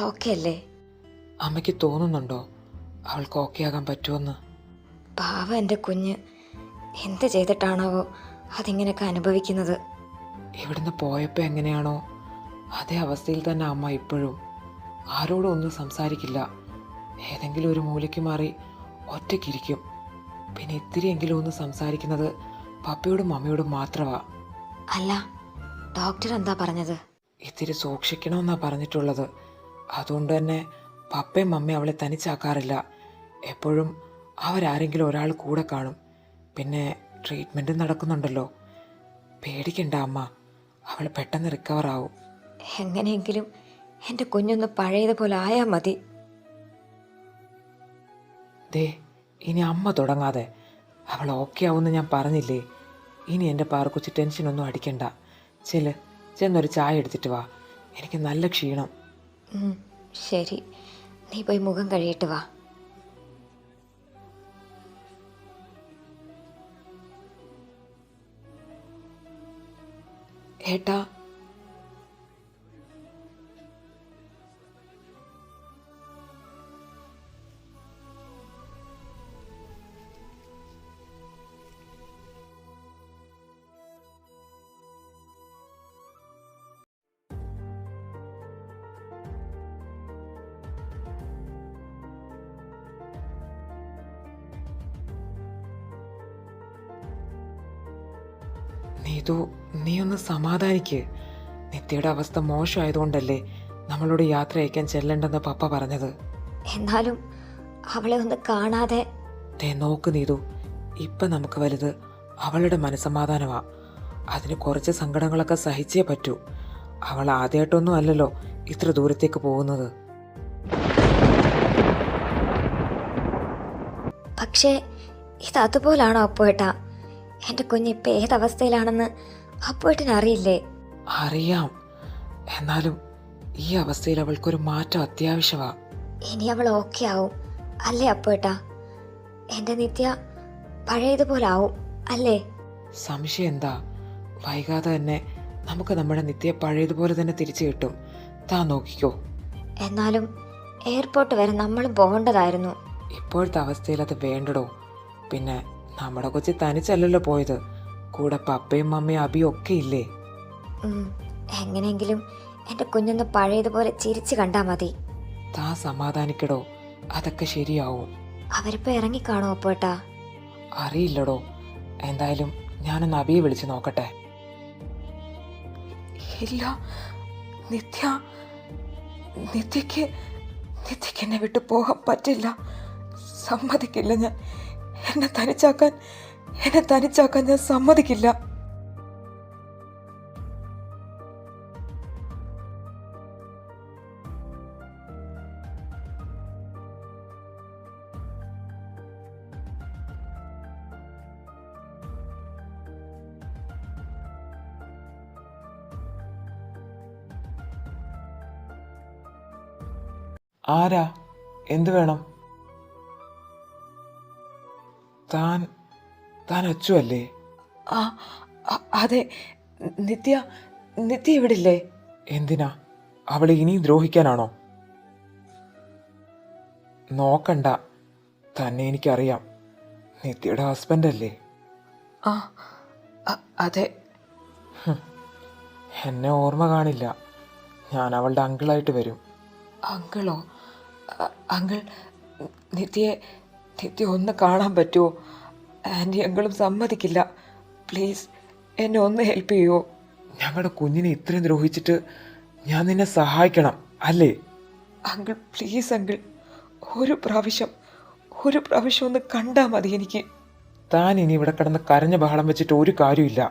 ഓക്കെ അല്ലേ? അമ്മയ്ക്ക് തോന്നുന്നുണ്ടോ അവൾക്ക് ഓക്കെ ആകാൻ പറ്റുമെന്ന്? പാവ എൻ്റെ കുഞ്ഞ് എന്ത് ചെയ്തിട്ടാണാവോ അതിങ്ങനെയൊക്കെ അനുഭവിക്കുന്നത്. ഇവിടുന്ന് പോയപ്പോൾ എങ്ങനെയാണോ അതേ അവസ്ഥയിൽ തന്നെ അമ്മ ഇപ്പോഴും. ആരോടും ഒന്നും സംസാരിക്കില്ല. ഏതെങ്കിലും ഒരു മൂലയ്ക്ക് മാറി ഒറ്റയ്ക്കിരിക്കും. പിന്നെ ഇത്തിരിയെങ്കിലും ഒന്ന് സംസാരിക്കുന്നത് പപ്പയോടും മമ്മയോടും മാത്രമാ. അല്ല, ഡോക്ടർ എന്താ പറഞ്ഞത്? ഇത്തിരി സൂക്ഷിക്കണമെന്നാ പറഞ്ഞിട്ടുള്ളത്. അതുകൊണ്ട് തന്നെ പപ്പയും മമ്മയും അവളെ തനിച്ചാക്കാറില്ല. എപ്പോഴും അവരാരെങ്കിലും ഒരാൾ കൂടെ കാണും. പിന്നെ ട്രീറ്റ്മെൻറ്റ് നടക്കുന്നുണ്ടല്ലോ. പേടിക്കണ്ട അമ്മ, അവൾ പെട്ടെന്ന് റിക്കവർ ആവും. എങ്ങനെയെങ്കിലും എൻ്റെ കുഞ്ഞൊന്ന് പഴയതുപോലെ ആയാൽ മതി. ദേ, ഇനി അമ്മ തുടങ്ങാതെ. അവൾ ഓക്കെ ആവുമെന്ന് ഞാൻ പറഞ്ഞില്ലേ. ഇനി എൻ്റെ പാറക്കുച്ചി ടെൻഷനൊന്നും അടിക്കണ്ട. ചെന്നൊരു ചായ എടുത്തിട്ട് വാ. എനിക്ക് നല്ല ക്ഷീണം. ശരി, നീ പോയി മുഖം കഴുകിയിട്ട് വാ. ഏട്ടാ, നീ ഒന്ന് സമാധാനിക്ക്. നിത്യയുടെ അവസ്ഥ മോശമായതുകൊണ്ടല്ലേ നമ്മളോട് യാത്ര അയക്കാൻ ചെല്ലണ്ടെന്ന് പപ്പ പറഞ്ഞത്. എന്നാലും അവളെ ഒന്ന് കാണാതെ. നോക്ക് നീതു, ഇപ്പം നമുക്ക് വലുത് അവളുടെ മനസ്സമാധാനമാ. അതിന് കുറച്ച് സങ്കടങ്ങളൊക്കെ സഹിച്ചേ പറ്റൂ. അവൾ ആദ്യമായിട്ടൊന്നും അല്ലല്ലോ ഇത്ര ദൂരത്തേക്ക് പോകുന്നത്. പക്ഷേ ഇത് അതുപോലാണോ അപ്പുവേട്ടാ? എൻ്റെ കുഞ്ഞിപ്പോൾ ഏതവസ്ഥയിലാണെന്ന് അപ്പുവേട്ടന് അറിയില്ലേ? അറിയാം. എന്നാലും ഈ അവസ്ഥയിൽ അവൾക്കൊരു മാറ്റം അത്യാവശ്യമാ. ഇനി അവൾ ഓക്കെ ആവും അല്ലേ അപ്പുവേട്ടാ? എൻ്റെ നിത്യ പഴയതുപോലെ ആവും അല്ലേ? സംശയം എന്താ? വൈകാതെ തന്നെ നമുക്ക് നമ്മുടെ നിത്യ പഴയതുപോലെ തന്നെ തിരിച്ചു കിട്ടും. താൻ നോക്കിക്കോ. എന്നാലും എയർപോർട്ട് വരെ നമ്മളും പോകേണ്ടതായിരുന്നു. ഇപ്പോഴത്തെ അവസ്ഥയിൽ അത് വേണ്ടടോ. പിന്നെ നമ്മുടെ കൊച്ചി തനിച്ചല്ലല്ലോ പോയത്, കൂടെ പപ്പയും മമ്മയും അബിയും ഒക്കെ ഇല്ലേ? എങ്ങനെയെങ്കിലും എൻ്റെ കുഞ്ഞൊന്ന് പഴയതുപോലെ ചിരിച്ചു കണ്ടാൽ മതി. താ സമാധാനിക്കടോ, അതൊക്കെ ശരിയാവും. അവരിപ്പോൾ ഇറങ്ങിക്കാണോ അപ്പേട്ടാ? അറിയില്ലടോ. എന്തായാലും ഞാനൊന്ന് അബിയെ വിളിച്ച് നോക്കട്ടെ. ഇല്ല, നിത്യക്ക് എന്നെ വിട്ടു പോകാൻ പറ്റില്ല. സമ്മതിക്കില്ല ഞാൻ. എന്നെ തനിച്ചാക്കാൻ ഞാൻ സമ്മതിക്കില്ല. ആരാ? എന്ത് വേണം? താൻ അച്ചു അല്ലേ? അതെ. നിത്യ ഇവിടില്ലേ? എന്തിനാ? അവളെ ഇനിയും ദ്രോഹിക്കാനാണോ? നോക്കണ്ട, തന്നെ എനിക്കറിയാം. നിത്യയുടെ ഹസ്ബൻഡ് അല്ലേ? അതെ. എന്നെ ഓർമ്മ കാണില്ല. ഞാൻ അവളുടെ അങ്കിളായിട്ട് വരും. അങ്കിളോ? അങ്കിൾ, നിത്യ ഒന്ന് കാണാൻ പറ്റുമോ? ആൻറ്റി അങ്കിളും സമ്മതിക്കില്ല. പ്ലീസ് എന്നെ ഒന്ന് ഹെൽപ്പ് ചെയ്യുമോ? ഞങ്ങളുടെ കുഞ്ഞിനെ ഇത്രയും ദ്രോഹിച്ചിട്ട് ഞാൻ നിന്നെ സഹായിക്കണം അല്ലേ? അങ്കിൾ പ്ലീസ് അങ്കിൾ, ഒരു പ്രാവശ്യം ഒന്ന് കണ്ടാൽ മതി എനിക്ക്. താൻ ഇനി ഇവിടെ കിടന്ന് കരഞ്ഞ ബഹളം വെച്ചിട്ട് ഒരു കാര്യമില്ല.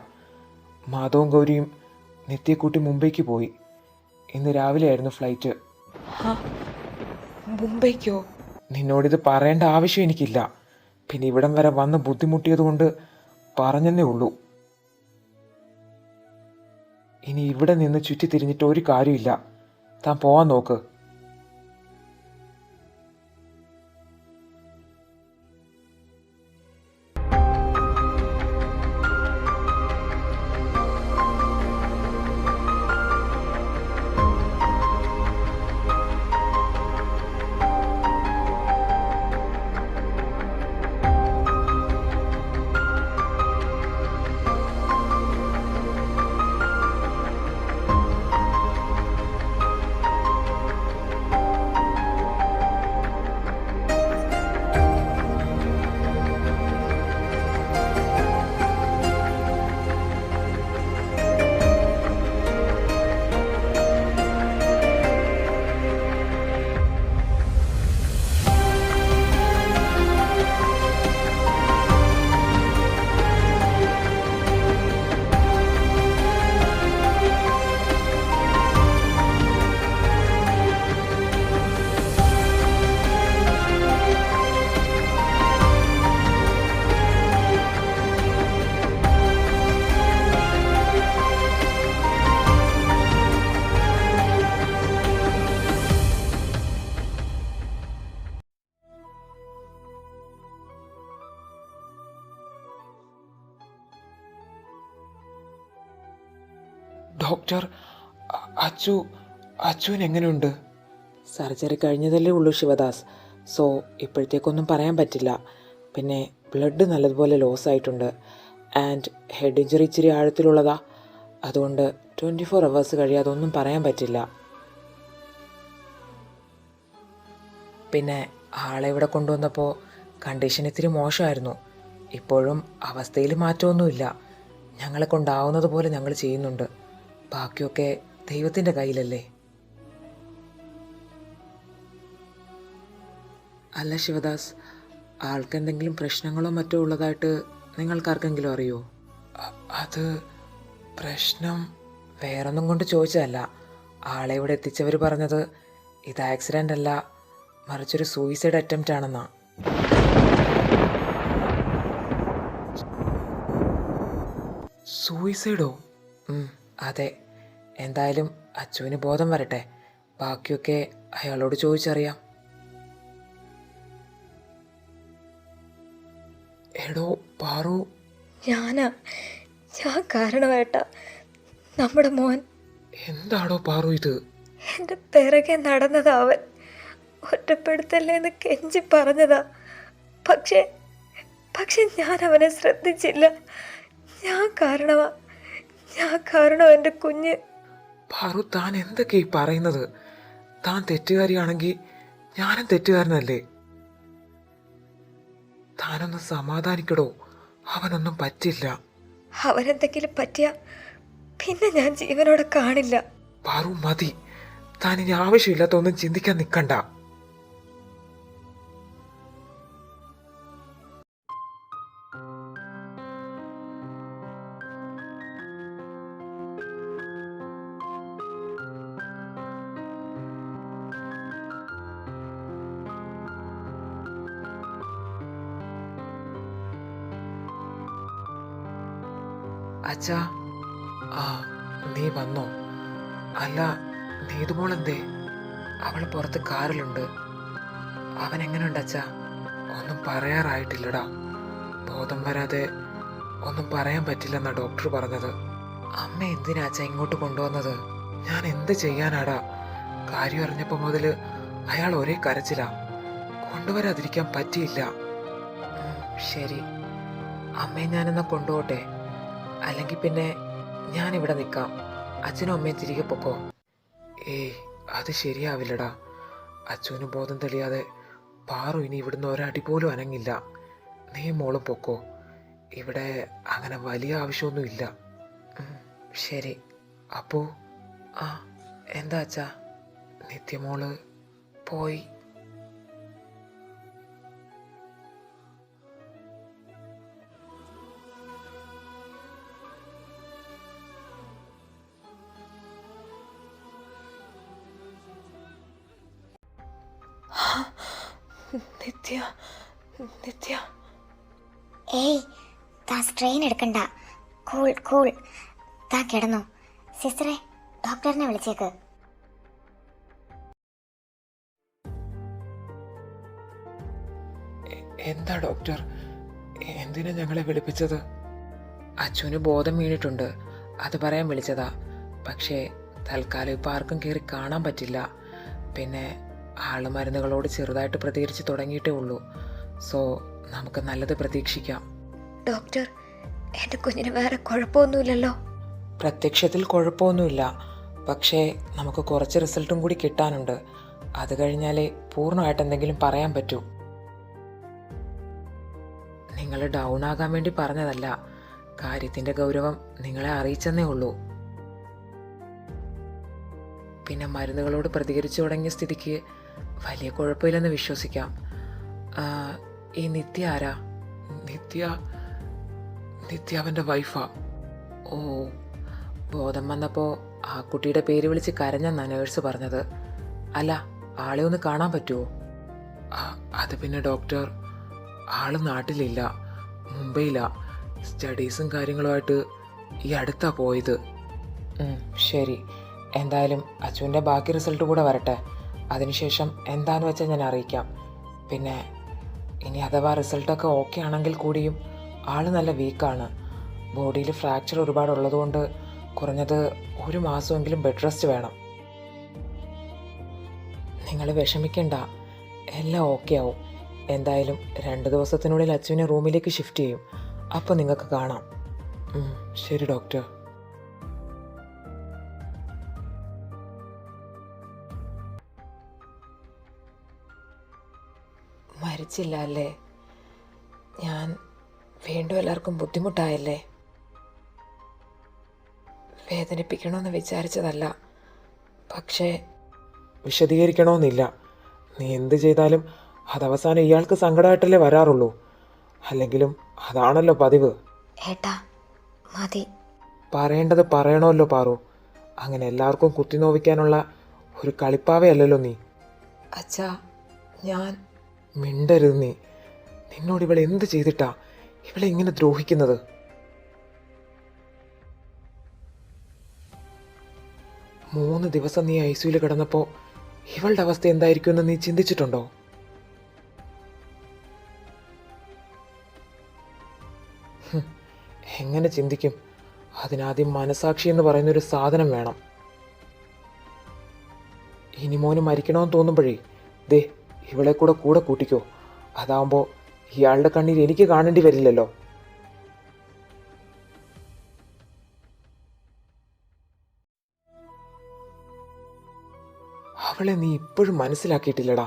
മാധവും ഗൗരിയും നിത്യക്കൂട്ടി മുംബൈക്ക് പോയി. ഇന്ന് രാവിലെ ആയിരുന്നു ഫ്ലൈറ്റ്. മുംബൈക്കോ? നിന്നോടിത് പറയേണ്ട ആവശ്യം എനിക്കില്ല. പിന്നെ ഇവിടം വരെ വന്ന് ബുദ്ധിമുട്ടിയത് കൊണ്ട് പറഞ്ഞെന്നേ ഉള്ളൂ. ഇനി ഇവിടെ നിന്ന് ചുറ്റി തിരിഞ്ഞിട്ട് ഒരു കാര്യമില്ല. താൻ പോവാൻ നോക്ക്. ഡോക്ടർ, അച്ചുവിന് എങ്ങനെയുണ്ട്? സർജറി കഴിഞ്ഞതല്ലേ ഉള്ളൂ ശിവദാസ്. സോ ഇപ്പോഴത്തേക്കൊന്നും പറയാൻ പറ്റില്ല. പിന്നെ ബ്ലഡ് നല്ലതുപോലെ ലോസ് ആയിട്ടുണ്ട്. ആൻഡ് ഹെഡ് ഇഞ്ചറി ഇച്ചിരി ആഴത്തിലുള്ളതാ. അതുകൊണ്ട് 24 hours കഴിയാതെ ഒന്നും പറയാൻ പറ്റില്ല. പിന്നെ ആളെ ഇവിടെ കൊണ്ടുവന്നപ്പോൾ കണ്ടീഷൻ ഇത്തിരി മോശമായിരുന്നു. ഇപ്പോഴും അവസ്ഥയിൽ മാറ്റമൊന്നുമില്ല. ഞങ്ങളെ കൊണ്ടാവുന്നത് പോലെ ഞങ്ങൾ ചെയ്യുന്നുണ്ട്. ബാക്കിയൊക്കെ ദൈവത്തിൻ്റെ കയ്യിലല്ലേ. അല്ല ശിവദാസ്, ആൾക്കെന്തെങ്കിലും പ്രശ്നങ്ങളോ മറ്റോ ഉള്ളതായിട്ട് നിങ്ങൾക്കാർക്കെങ്കിലും അറിയോ? അത് പ്രശ്നം വേറൊന്നും കൊണ്ട് ചോദിച്ചതല്ല. ആളെ ഇവിടെ എത്തിച്ചവർ പറഞ്ഞത് ഇത് ആക്സിഡൻ്റ് അല്ല, മറിച്ചൊരു സൂയിസൈഡ് അറ്റംപ്റ്റ് ആണെന്നാ. സൂയിസൈഡോ? അതെ. എന്തായാലും അച്ചുവിന് ബോധം വരട്ടെ. ബാക്കിയൊക്കെ അയാളോട് ചോദിച്ചറിയാം. എടോ പാറു, ഞാൻ കാരണമായിട്ടാ നമ്മുടെ മോൻ. എന്താടോ പാറു ഇത്? എൻ്റെ പിറകെ നടന്നതാ അവൻ. ഒറ്റപ്പെടുത്തല്ലേന്ന് കെഞ്ചി പറഞ്ഞതാ. പക്ഷെ ഞാൻ അവനെ ശ്രദ്ധിച്ചില്ല. ഞാൻ കാരണം എൻ്റെ കുഞ്ഞ്. പാറു, താൻ എന്തൊക്കെയാ ഈ പറയുന്നത്? താൻ തെറ്റുകാരിയാണെങ്കിൽ ഞാനും തെറ്റുകാരനല്ലേ? താനൊന്ന് സമാധാനിക്കടോ. അവനൊന്നും പറ്റില്ല. അവനെന്തെങ്കിലും പറ്റിയ പിന്നെ ഞാൻ ജീവനോടെ കാണില്ല. പാറു മതി. താൻ ഇനി ആവശ്യമില്ലാത്ത ഒന്നും ചിന്തിക്കാൻ നിൽക്കണ്ട. അച്ഛാ, നീ വന്നോ? അല്ല, നീതുമോളെന്തേ? അവൾ പുറത്ത് കാറിലുണ്ട്. അവൻ എങ്ങനെയുണ്ട് അച്ഛാ? ഒന്നും പറയാറായിട്ടില്ലടാ. ബോധം വരാതെ ഒന്നും പറയാൻ പറ്റില്ലെന്നാ ഡോക്ടർ പറഞ്ഞത്. അമ്മ എന്തിനാ അച്ഛാ ഇങ്ങോട്ട് കൊണ്ടുവന്നത്? ഞാൻ എന്ത് ചെയ്യാനാടാ? കാര്യം അറിഞ്ഞപ്പോൾ മുതൽ അയാൾ ഒരേ കരച്ചിലാ. കൊണ്ടുവരാതിരിക്കാൻ പറ്റിയില്ല. ശരി, അമ്മയെ ഞാനെന്നാ കൊണ്ടുപോട്ടെ. അല്ലെങ്കിൽ പിന്നെ ഞാനിവിടെ നിൽക്കാം. അച്ഛനും അമ്മയും തിരികെ പൊക്കോ. ഏയ്, അത് ശരിയാവില്ലടാ. അച്ഛന് ബോധം തെളിയാതെ പാറു ഇനി ഇവിടുന്ന് ഒരടി പോലും അനങ്ങില്ല. നീ മോളും പൊക്കോ. ഇവിടെ അങ്ങനെ വലിയ ആവശ്യമൊന്നുമില്ല. ശരി. അപ്പോ എന്താ അച്ഛാ? നിത്യമോള് പോയി. നിത്യ. ഏയ്, താൻ സ്ട്രെയിൻ എടുക്കണ്ട. കൂൾ. താൻ കിടന്നു. സിസ്റ്ററെ, ഡോക്ടറിനെ വിളിച്ചേക്ക്. എന്താ ഡോക്ടർ? എന്തിനാ ഞങ്ങളെ വിളിപ്പിച്ചത്? അച്ഛന് ബോധം വീണിട്ടുണ്ട്, അത് പറയാൻ വിളിച്ചതാ. പക്ഷേ തൽക്കാലം ഇപ്പം ആർക്കും കയറി കാണാൻ പറ്റില്ല. പിന്നെ ആള് മരുന്നുകളോട് ചെറുതായിട്ട് പ്രതികരിച്ച് തുടങ്ങിയിട്ടേ ഉള്ളൂ. സോ നമുക്ക് നല്ലത് പ്രതീക്ഷിക്കാം. ഡോക്ടർ, എൻ്റെ കുഞ്ഞിന് വേറെ കുഴപ്പമൊന്നുമില്ലല്ലോ? പ്രത്യക്ഷത്തിൽ കുഴപ്പമൊന്നുമില്ല. പക്ഷേ നമുക്ക് കുറച്ച് റിസൾട്ടും കൂടി കിട്ടാനുണ്ട്. അത് കഴിഞ്ഞാലേ പൂർണ്ണമായിട്ട് എന്തെങ്കിലും പറയാൻ പറ്റൂ. നിങ്ങൾ ഡൗൺ ആകാൻ വേണ്ടി പറഞ്ഞതല്ല. കാര്യത്തിൻ്റെ ഗൗരവം നിങ്ങളെ അറിയിച്ചെന്നേ ഉള്ളൂ. പിന്നെ മരുന്നുകളോട് പ്രതികരിച്ചു തുടങ്ങിയ സ്ഥിതിക്ക് വലിയ കുഴപ്പമില്ലെന്ന് വിശ്വസിക്കാം. ഈ നിത്യ ആരാ? നിത്യ അവൻ്റെ വൈഫാ. ഓ, ബോധം വന്നപ്പോൾ ആ കുട്ടിയുടെ പേര് വിളിച്ച് കരഞ്ഞെന്നാ നേഴ്സ് പറഞ്ഞത്. അല്ല, ആളെ ഒന്ന് കാണാൻ പറ്റുമോ? അത് പിന്നെ ഡോക്ടർ, ആള് നാട്ടിലില്ല, മുംബൈയിലാ. സ്റ്റഡീസും കാര്യങ്ങളുമായിട്ട് ഈ അടുത്താ പോയത്. ശരി, എന്തായാലും അച്ചുവിൻ്റെ ബാക്കി റിസൾട്ട് കൂടെ വരട്ടെ. അതിനുശേഷം എന്താന്ന് വെച്ചാൽ ഞാൻ അറിയിക്കാം. പിന്നെ ഇനി അഥവാ റിസൾട്ടൊക്കെ ഓക്കെ ആണെങ്കിൽ കൂടിയും ആൾ നല്ല വീക്കാണ്. ബോഡിയിൽ ഫ്രാക്ചർ ഒരുപാടുള്ളതുകൊണ്ട് കുറഞ്ഞത് 1 മാസമെങ്കിലും ബെഡ് റെസ്റ്റ് വേണം. നിങ്ങൾ വിഷമിക്കണ്ട, എല്ലാം ഓക്കെ ആവും. എന്തായാലും 2 ദിവസത്തിനുള്ളിൽ അച്ചുവിനെ റൂമിലേക്ക് ഷിഫ്റ്റ് ചെയ്യും. അപ്പോൾ നിങ്ങൾക്ക് കാണാം. ശരി ഡോക്ടർ. മരിച്ചില്ല അല്ലേ? ഞാൻ വീണ്ടും എല്ലാവർക്കും ബുദ്ധിമുട്ടായല്ലേ? വേദനിപ്പിക്കണമെന്ന് വിചാരിച്ചതല്ല, പക്ഷേ വിശദീകരിക്കണമെന്നില്ല. നീ എന്ത് ചെയ്താലും അതവസാനം ഇയാൾക്ക് സങ്കടമായിട്ടല്ലേ വരാറുള്ളൂ. അല്ലെങ്കിലും അതാണല്ലോ പതിവ്. ഏട്ടാ മതി. പറയേണ്ടത് പറയണമല്ലോ പാറു. അങ്ങനെ എല്ലാവർക്കും കുത്തിനോവിക്കാനുള്ള ഒരു കളിപ്പാവയല്ലല്ലോ നീ. അച്ഛാ, ഞാൻ മിണ്ടരുത് നീ. നിന്നോട് ഇവളെ എന്ത് ചെയ്തിട്ടാ ഇവളെ ഇങ്ങനെ ദ്രോഹിക്കുന്നത്? മൂന്ന് ദിവസം നീ ഐസിയുയിൽ കിടന്നപ്പോൾ ഇവളുടെ അവസ്ഥ എന്തായിരിക്കുമെന്ന് നീ ചിന്തിച്ചിട്ടുണ്ടോ? എങ്ങനെ ചിന്തിക്കും? അതിനാദ്യം മനസാക്ഷി എന്ന് പറയുന്നൊരു സാധനം വേണം. ഇനി മോന് മരിക്കണമെന്ന് തോന്നുമ്പോഴേ ദേ ഇവളെ കൂടെ കൂട്ടിക്കോ. അതാവുമ്പോൾ ഇയാളുടെ കണ്ണീർ എനിക്ക് കാണേണ്ടി വരില്ലല്ലോ. അവളെ നീ ഇപ്പോഴും മനസ്സിലാക്കിയിട്ടില്ലടാ.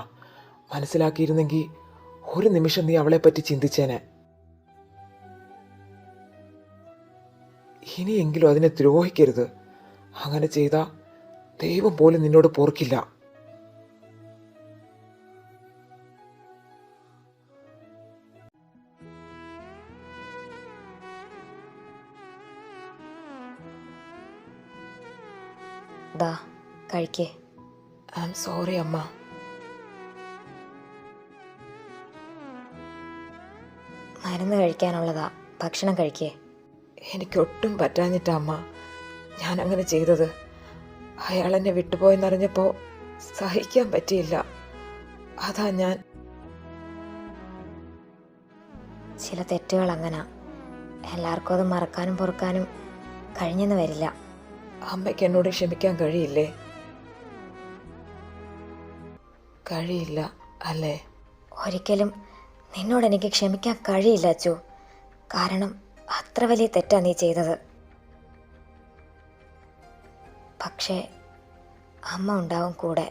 മനസ്സിലാക്കിയിരുന്നെങ്കിൽ ഒരു നിമിഷം നീ അവളെപ്പറ്റി ചിന്തിച്ചേനെ. ഇനിയെങ്കിലും അതിനെ ദ്രോഹിക്കരുത്. അങ്ങനെ ചെയ്താൽ ദൈവം പോലും നിന്നോട് പൊറുക്കില്ല. ദാ കഴിക്കേ. ഐ ആം സോറി അമ്മ. മരുന്ന് കഴിക്കാനുള്ളതാ, ഭക്ഷണം കഴിക്കേ. എനിക്കൊട്ടും പറ്റാഞ്ഞിട്ടാ അമ്മ ഞാൻ അങ്ങനെ ചെയ്തത്. അയാൾ എന്നെ വിട്ടുപോയെന്നറിഞ്ഞപ്പോൾ സഹിക്കാൻ പറ്റിയില്ല. അതാ ഞാൻ. ചില തെറ്റുകൾ അങ്ങനെ എല്ലാവർക്കും അത് മറക്കാനും പൊറുക്കാനും കഴിഞ്ഞെന്ന് വരില്ല. അമ്മയ്ക്ക് എന്നോട് ക്ഷമിക്കാൻ കഴിയില്ലേ? കഴിയില്ല അല്ലേ? ഒരിക്കലും നിന്നോട് എനിക്ക് ക്ഷമിക്കാൻ കഴിയില്ല അച്ചു. കാരണം അത്ര വലിയ തെറ്റാ നീ ചെയ്തത്. പക്ഷേ അമ്മ ഉണ്ടാവും കൂടെ.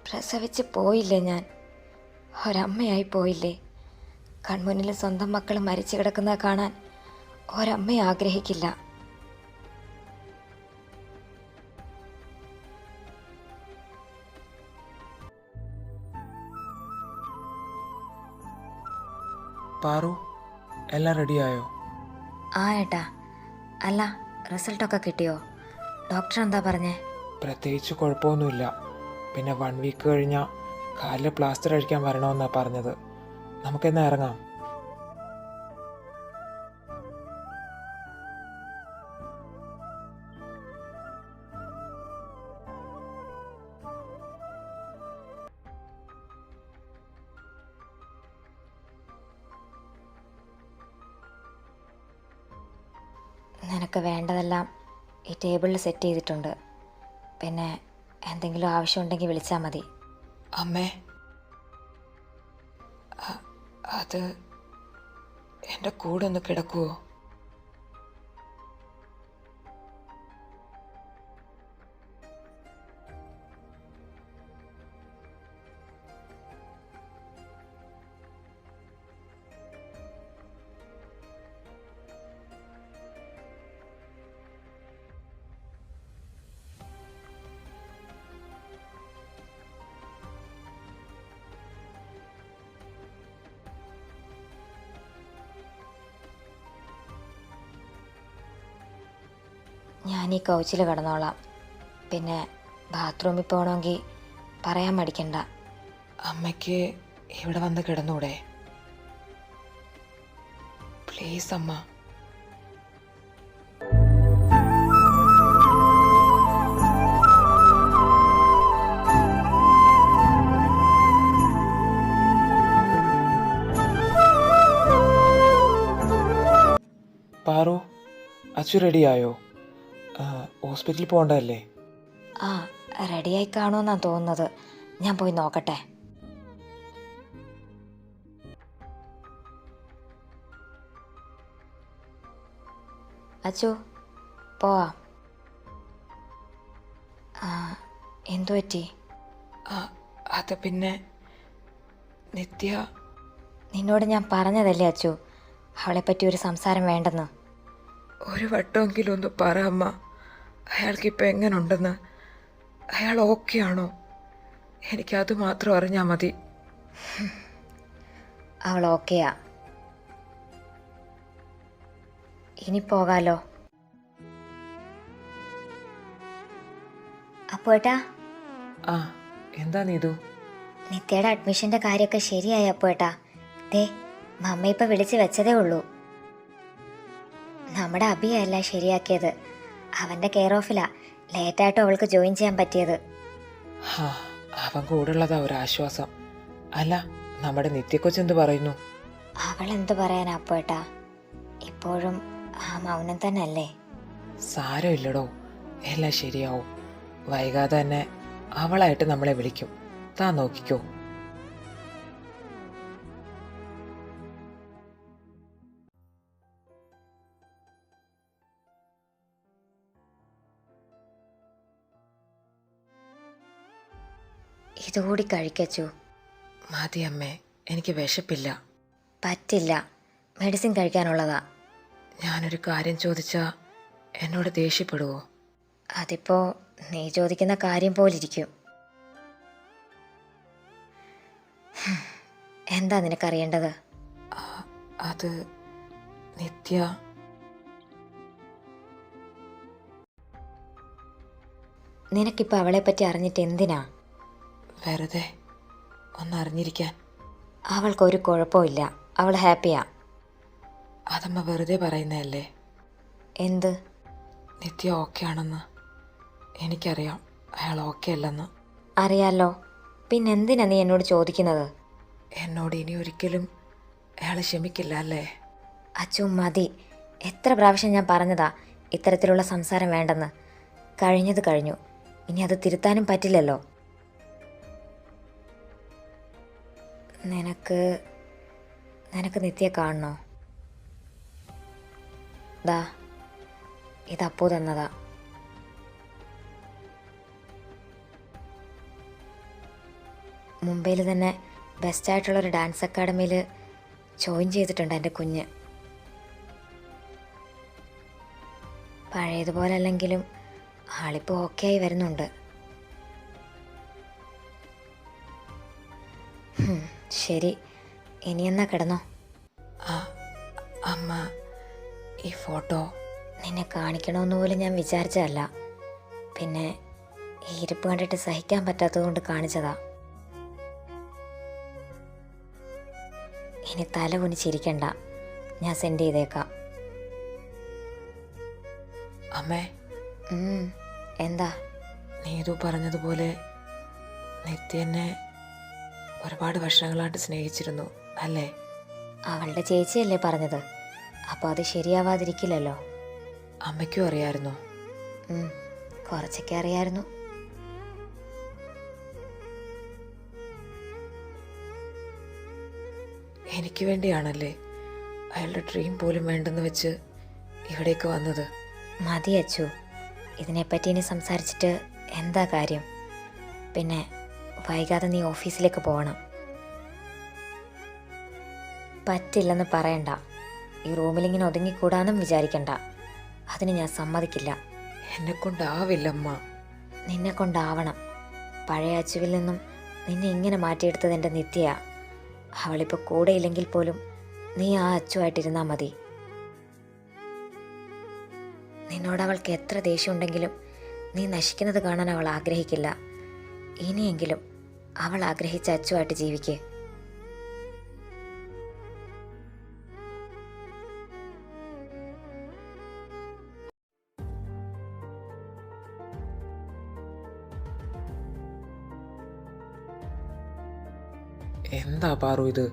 പ്രസവിച്ച് പോയില്ലേ ഞാൻ? ഒരമ്മയായി പോയില്ലേ? കൺമുന്നിൽ സ്വന്തം മക്കൾ മരിച്ചു കിടക്കുന്നത് കാണാൻ ഒരമ്മയെ ആഗ്രഹിക്കില്ല. പാറു, എല്ലാം റെഡിയായോ? ആ ഏട്ടാ. അല്ല, റിസൾട്ടൊക്കെ കിട്ടിയോ? ഡോക്ടർ എന്താ പറഞ്ഞേ? പ്രത്യേകിച്ച് കുഴപ്പമൊന്നുമില്ല. പിന്നെ 1 വീക്ക് കഴിഞ്ഞാൽ കാലിൽ പ്ലാസ്റ്റർ അഴിക്കാൻ വരണമെന്നാണ് പറഞ്ഞത്. നമുക്കെന്നാ ഇറങ്ങാം? നിനക്ക് വേണ്ടതെല്ലാം ഈ ടേബിളിൽ സെറ്റ് ചെയ്തിട്ടുണ്ട്. പിന്നെ എന്തെങ്കിലും ആവശ്യമുണ്ടെങ്കിൽ വിളിച്ചാൽ മതി. അമ്മേ, അത് എൻ്റെ കൂടെ ഒന്ന് കിടക്കുവോ? ഞാൻ ഈ കൗച്ചിൽ കിടന്നോളാം. പിന്നെ ബാത്റൂമിൽ പോകണമെങ്കിൽ പറയാൻ മടിക്കണ്ട. അമ്മയ്ക്ക് ഇവിടെ വന്ന് കിടന്നൂടെ? പ്ലീസ് അമ്മ. പാറു, അച്ചു റെഡിയായോ? ഹോസ്പിറ്റലിൽ പോകണ്ടല്ലേ? ആ, റെഡിയായി കാണുമെന്നാണ് തോന്നുന്നത്. ഞാൻ പോയി നോക്കട്ടെ. അച്ചു, പോവാം. എന്തു പറ്റി? അത് പിന്നെ നിത്യ, നിന്നോട് ഞാൻ പറഞ്ഞതല്ലേ അച്ചു, അവളെപ്പറ്റി ഒരു സംസാരം വേണ്ടെന്ന്. ഒരു വട്ടമെങ്കിലും ഒന്ന് പറ അമ്മ. അയാൾക്കിപ്പോൾ എങ്ങനുണ്ടെന്ന്? അയാൾ ഓക്കെ ആണോ? എനിക്കത് മാത്രം അറിഞ്ഞാൽ മതി. അവൾ ഓക്കെയാ. ഇനി പോകാലോ? അപ്പോട്ടാ, ആ, എന്താ നീതു? നിത്യയുടെ അഡ്മിഷന്റെ കാര്യമൊക്കെ ശരിയായി അപ്പോട്ടാ. ദേ, മമ്മ ഇപ്പൊ വിളിച്ച് വെച്ചതേ ഉള്ളൂ. നമ്മുടെ അഭിയല്ല ശരിയാക്കിയത്, അവന്റെ കെയർ ഓഫിലാ ലേറ്റായിട്ടും അവൾക്ക് ജോയിൻ ചെയ്യാൻ പറ്റിയത്. അവൻ കൂടുള്ളതാ ഒരാശ്വാസം. അല്ല, നമ്മുടെ നിത്യക്കൊച്ചെന്ത് പറയുന്നു? അവൾ എന്ത് പറയാനാ അപ്പോട്ടാ, ഇപ്പോഴും ആ മൗനം തന്നെ അല്ലേ. സാരമില്ലടോ, എല്ലാം ശരിയാവും. വൈകാതെ തന്നെ അവളായിട്ട് നമ്മളെ വിളിക്കും. താൻ നോക്കിക്കോ. ഇതുകൂടി കഴിക്കച്ചു. മതി അമ്മേ, എനിക്ക് വിശപ്പില്ല. പറ്റില്ല, മെഡിസിൻ കഴിക്കാനുള്ളതാ. ഞാനൊരു കാര്യം ചോദിച്ചാ എന്നോട് ദേഷ്യപ്പെടുവോ? അതിപ്പോ നീ ചോദിക്കുന്ന കാര്യം പോലിരിക്കും. എന്താ നിനക്കറിയേണ്ടത്? അത് നിത്യ, നിനക്കിപ്പോൾ അവളെപ്പറ്റി അറിഞ്ഞിട്ട് എന്തിനാ? വെറുതെ ഒന്നറിഞ്ഞിരിക്കാൻ. അവൾക്കൊരു കുഴപ്പമില്ല, അവൾ ഹാപ്പിയാ. അതമ്മ വെറുതെ പറയുന്നതല്ലേ? എന്ത്? നിത്യ ഓക്കെ ആണെന്ന് എനിക്കറിയാം. അയാൾ ഓക്കെ അല്ലെന്ന് അറിയാലോ, പിന്നെന്തിനാ നീ എന്നോട് ചോദിക്കുന്നത്? എന്നോട് ഇനി ഒരിക്കലും അയാൾ ക്ഷമിക്കില്ല അല്ലേ? അച്ചു മതി, എത്ര പ്രാവശ്യം ഞാൻ പറഞ്ഞതാ ഇത്തരത്തിലുള്ള സംസാരം വേണ്ടെന്ന്. കഴിഞ്ഞത് കഴിഞ്ഞു, ഇനി അത് തിരുത്താനും പറ്റില്ലല്ലോ. നിനക്ക് നിത്യയെ കാണണോ? ദാ, ഇത് അപ്പു തന്നതാ. മുംബൈയിൽ തന്നെ ബെസ്റ്റായിട്ടുള്ളൊരു ഡാൻസ് അക്കാഡമിയിൽ ജോയിൻ ചെയ്തിട്ടുണ്ട് എൻ്റെ കുഞ്ഞ്. പഴയതുപോലെ അല്ലെങ്കിലും ആളിപ്പോൾ ഓക്കെ ആയി വരുന്നുണ്ട്. ശരി, ഇനി എന്നാ കിടന്നോ. അമ്മ, ഈ ഫോട്ടോ നിന്നെ കാണിക്കണമെന്ന് പോലും ഞാൻ വിചാരിച്ചതല്ല. പിന്നെ ഈ ഇരിപ്പ് കണ്ടിട്ട് സഹിക്കാൻ പറ്റാത്തത് കൊണ്ട് കാണിച്ചതാ. ഇനി തല കുനിച്ചിരിക്കണ്ട, ഞാൻ സെൻഡ് ചെയ്തേക്കാം. അമ്മേ, എന്താ? നീതു പറഞ്ഞതുപോലെ നിത്യ എന്നെ ഒരുപാട് വർഷങ്ങളായിട്ട് സ്നേഹിച്ചിരുന്നു അല്ലേ? അവളുടെ ചേച്ചിയല്ലേ പറഞ്ഞത്, അപ്പോൾ അത് ശരിയാവാതിരിക്കില്ലല്ലോ. അമ്മയ്ക്കും അറിയാമായിരുന്നോ? കുറച്ചൊക്കെ അറിയായിരുന്നു. എനിക്ക് വേണ്ടിയാണല്ലേ അയാളുടെ ഡ്രീം പോലും വേണ്ടെന്ന് വെച്ച് ഇവിടേക്ക് വന്നത്? മതി അച്ചു, ഇതിനെപ്പറ്റി ഇനി സംസാരിച്ചിട്ട് എന്താ കാര്യം? പിന്നെ വൈകാതെ നീ ഓഫീസിലേക്ക് പോകണം. പറ്റില്ലെന്ന് പറയണ്ട. ഈ റൂമിലിങ്ങനെ ഒതുങ്ങിക്കൂടാനും വിചാരിക്കണ്ട. അതിന് ഞാൻ സമ്മതിക്കില്ല. എന്നെ കൊണ്ടാവില്ലമ്മ. നിന്നെ കൊണ്ടാവണം. പഴയ അച്ചുവിൽ നിന്നും നിന്നെ ഇങ്ങനെ മാറ്റിയെടുത്തത് എൻ്റെ നിത്യയാ. അവളിപ്പോൾ കൂടെ ഇല്ലെങ്കിൽ പോലും നീ ആ അച്ചുവായിട്ടിരുന്നാൽ മതി. നിന്നോട് അവൾക്ക് എത്ര ദേഷ്യമുണ്ടെങ്കിലും നീ നശിക്കുന്നത് കാണാൻ അവൾ ആഗ്രഹിക്കില്ല. ഇനിയെങ്കിലും അവൾ ആഗ്രഹിച്ച അച്ചുവായിട്ട് ജീവിക്കേ. എന്താ പാറു ഇത്?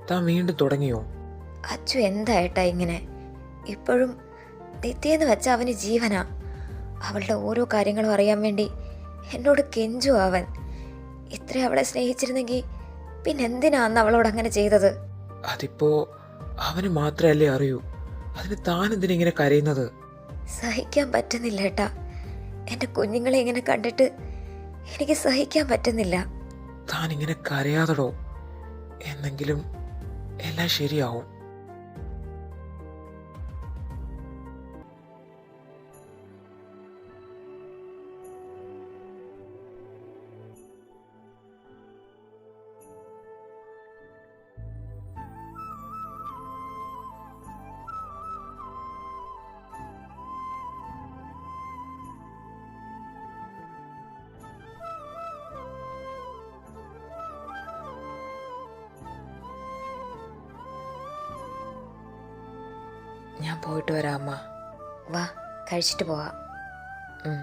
താൻ വീണ്ടും തുടങ്ങിയോ? അച്ചു എന്തായിട്ടാ ഇങ്ങനെ? ഇപ്പോഴും നിത്യയെന്ന് വെച്ച അവന് ജീവനാ. അവളുടെ ഓരോ കാര്യങ്ങളും അറിയാൻ വേണ്ടി എന്നോട് കെഞ്ചു അവൻ. ഇത്ര അവളെ സ്നേഹിച്ചിരുന്നെങ്കിൽ പിന്നെന്തിനാ അന്ന് അവളോട് അങ്ങനെ ചെയ്തത്? അതിപ്പോ അവന് മാത്രമല്ലേ അറിയൂ. അതിന് താൻ എന്തിനാ ഇങ്ങനെ കരയുന്നത്? സഹിക്കാൻ പറ്റുന്നില്ല ഏട്ടാ. എൻ്റെ കുഞ്ഞുങ്ങളെ ഇങ്ങനെ കണ്ടിട്ട് എനിക്ക് സഹിക്കാൻ പറ്റുന്നില്ല. താൻ ഇങ്ങനെ കരയാതടോ. എന്നെങ്കിലും എല്ലാം ശരിയാവും. ഞാൻ പോയിട്ട് വരാം അമ്മ. വാ, കഴിച്ചിട്ട് പോവാം. ഉം.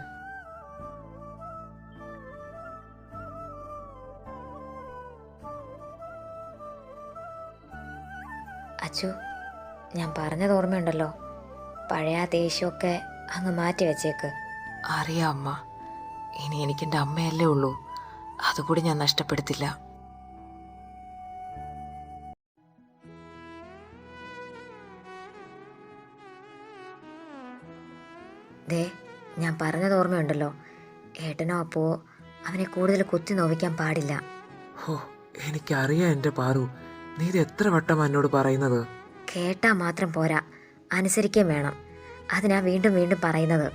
അച്ചു, ഞാൻ പറഞ്ഞത് ഓർമ്മയുണ്ടല്ലോ, പഴയ ആ ദേഷ്യമൊക്കെ അങ്ങ് മാറ്റി വെച്ചേക്ക്. അറിയാം അമ്മ. ഇനി എനിക്കെൻ്റെ അമ്മയല്ലേ ഉള്ളൂ. അതുകൂടി ഞാൻ നഷ്ടപ്പെടുത്തില്ല. ദേ, ഞാൻ പറഞ്ഞത് ഓർമ്മയുണ്ടല്ലോ, ഏട്ടനോ അപ്പോ അവനെ കൂടുതൽ കുത്തി നോവിക്കാൻ പാടില്ല. ഹോ, എനിക്കറിയാം എൻ്റെ പാറു. നീ ഇത് എത്ര വട്ടം എന്നോട് പറയുന്നത്? കേട്ടാ മാത്രം പോരാ, അനുസരിക്കുകയും വേണം. അതിനാ വീണ്ടും വീണ്ടും പറയുന്നത്.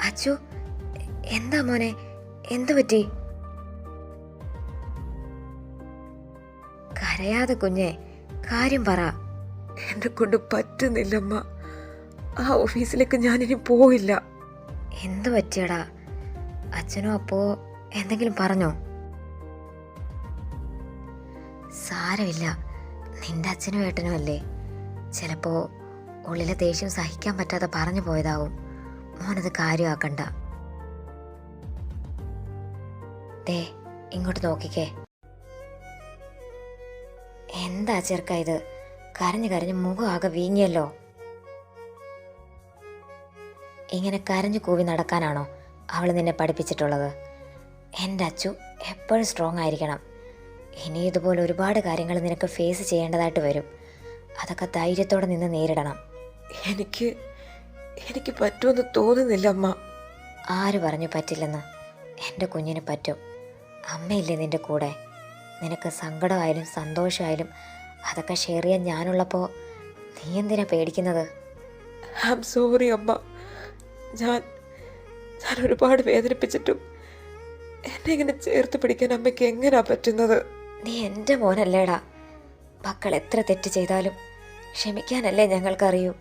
അച്ചു, എന്താ മോനെ, എന്തു പറ്റി? കരയാതെ കുഞ്ഞെ, കാര്യം പറ. എന്നെ കൊണ്ട് പറ്റുന്നില്ലമ്മ. ആ ഓഫീസിലേക്ക് ഞാനിനി പോയില്ല. എന്തു പറ്റിയടാ? അച്ഛനോ അപ്പോ എന്തെങ്കിലും പറഞ്ഞോ? സാരമില്ല, നിന്റെ അച്ഛനും ഏട്ടനും അല്ലേ. ചിലപ്പോ ഉള്ളിലെ ദേഷ്യം സഹിക്കാൻ പറ്റാതെ പറഞ്ഞു പോയതാവും. മോനത് കാര്യമാക്കണ്ട. ദേ, ഇങ്ങോട്ട് നോക്കിക്കേ. എന്താ ചെറുക്ക ഇത്? കരഞ്ഞു കരഞ്ഞ് മുഖം ആകെ വീങ്ങിയല്ലോ. ഇങ്ങനെ കരഞ്ഞു കൂവി നടക്കാനാണോ അവൾ നിന്നെ പഠിപ്പിച്ചിട്ടുള്ളത്? എൻ്റെ അച്ചു എപ്പോഴും സ്ട്രോങ് ആയിരിക്കണം. ഇനി ഇതുപോലെ ഒരുപാട് കാര്യങ്ങൾ നിനക്ക് ഫേസ് ചെയ്യേണ്ടതായിട്ട് വരും. അതൊക്കെ ധൈര്യത്തോടെ നിന്ന് നേരിടണം. എനിക്ക് പറ്റുമെന്ന് തോന്നുന്നില്ല അമ്മ. ആര് പറഞ്ഞു പറ്റില്ലെന്ന്? എൻ്റെ കുഞ്ഞിന് പറ്റും. അമ്മയില്ലേ നിൻ്റെ കൂടെ? നിനക്ക് സങ്കടമായാലും സന്തോഷമായാലും അതൊക്കെ ഷെയർ ചെയ്യാൻ ഞാനുള്ളപ്പോൾ നീ എന്തിനാ പേടിക്കുന്നത്? ഐ ആം സോറി അമ്മ. ഞാൻ ഒരുപാട് വേദനിപ്പിച്ചിട്ടും എന്നെ ഇങ്ങനെ ചേർത്ത് പിടിക്കാൻ അമ്മയ്ക്ക് എങ്ങനെയാ പറ്റുന്നത്? നീ എൻ്റെ മോനല്ലേടാ. മക്കൾ എത്ര തെറ്റ് ചെയ്താലും ക്ഷമിക്കാനല്ലേ ഞങ്ങൾക്കറിയൂ.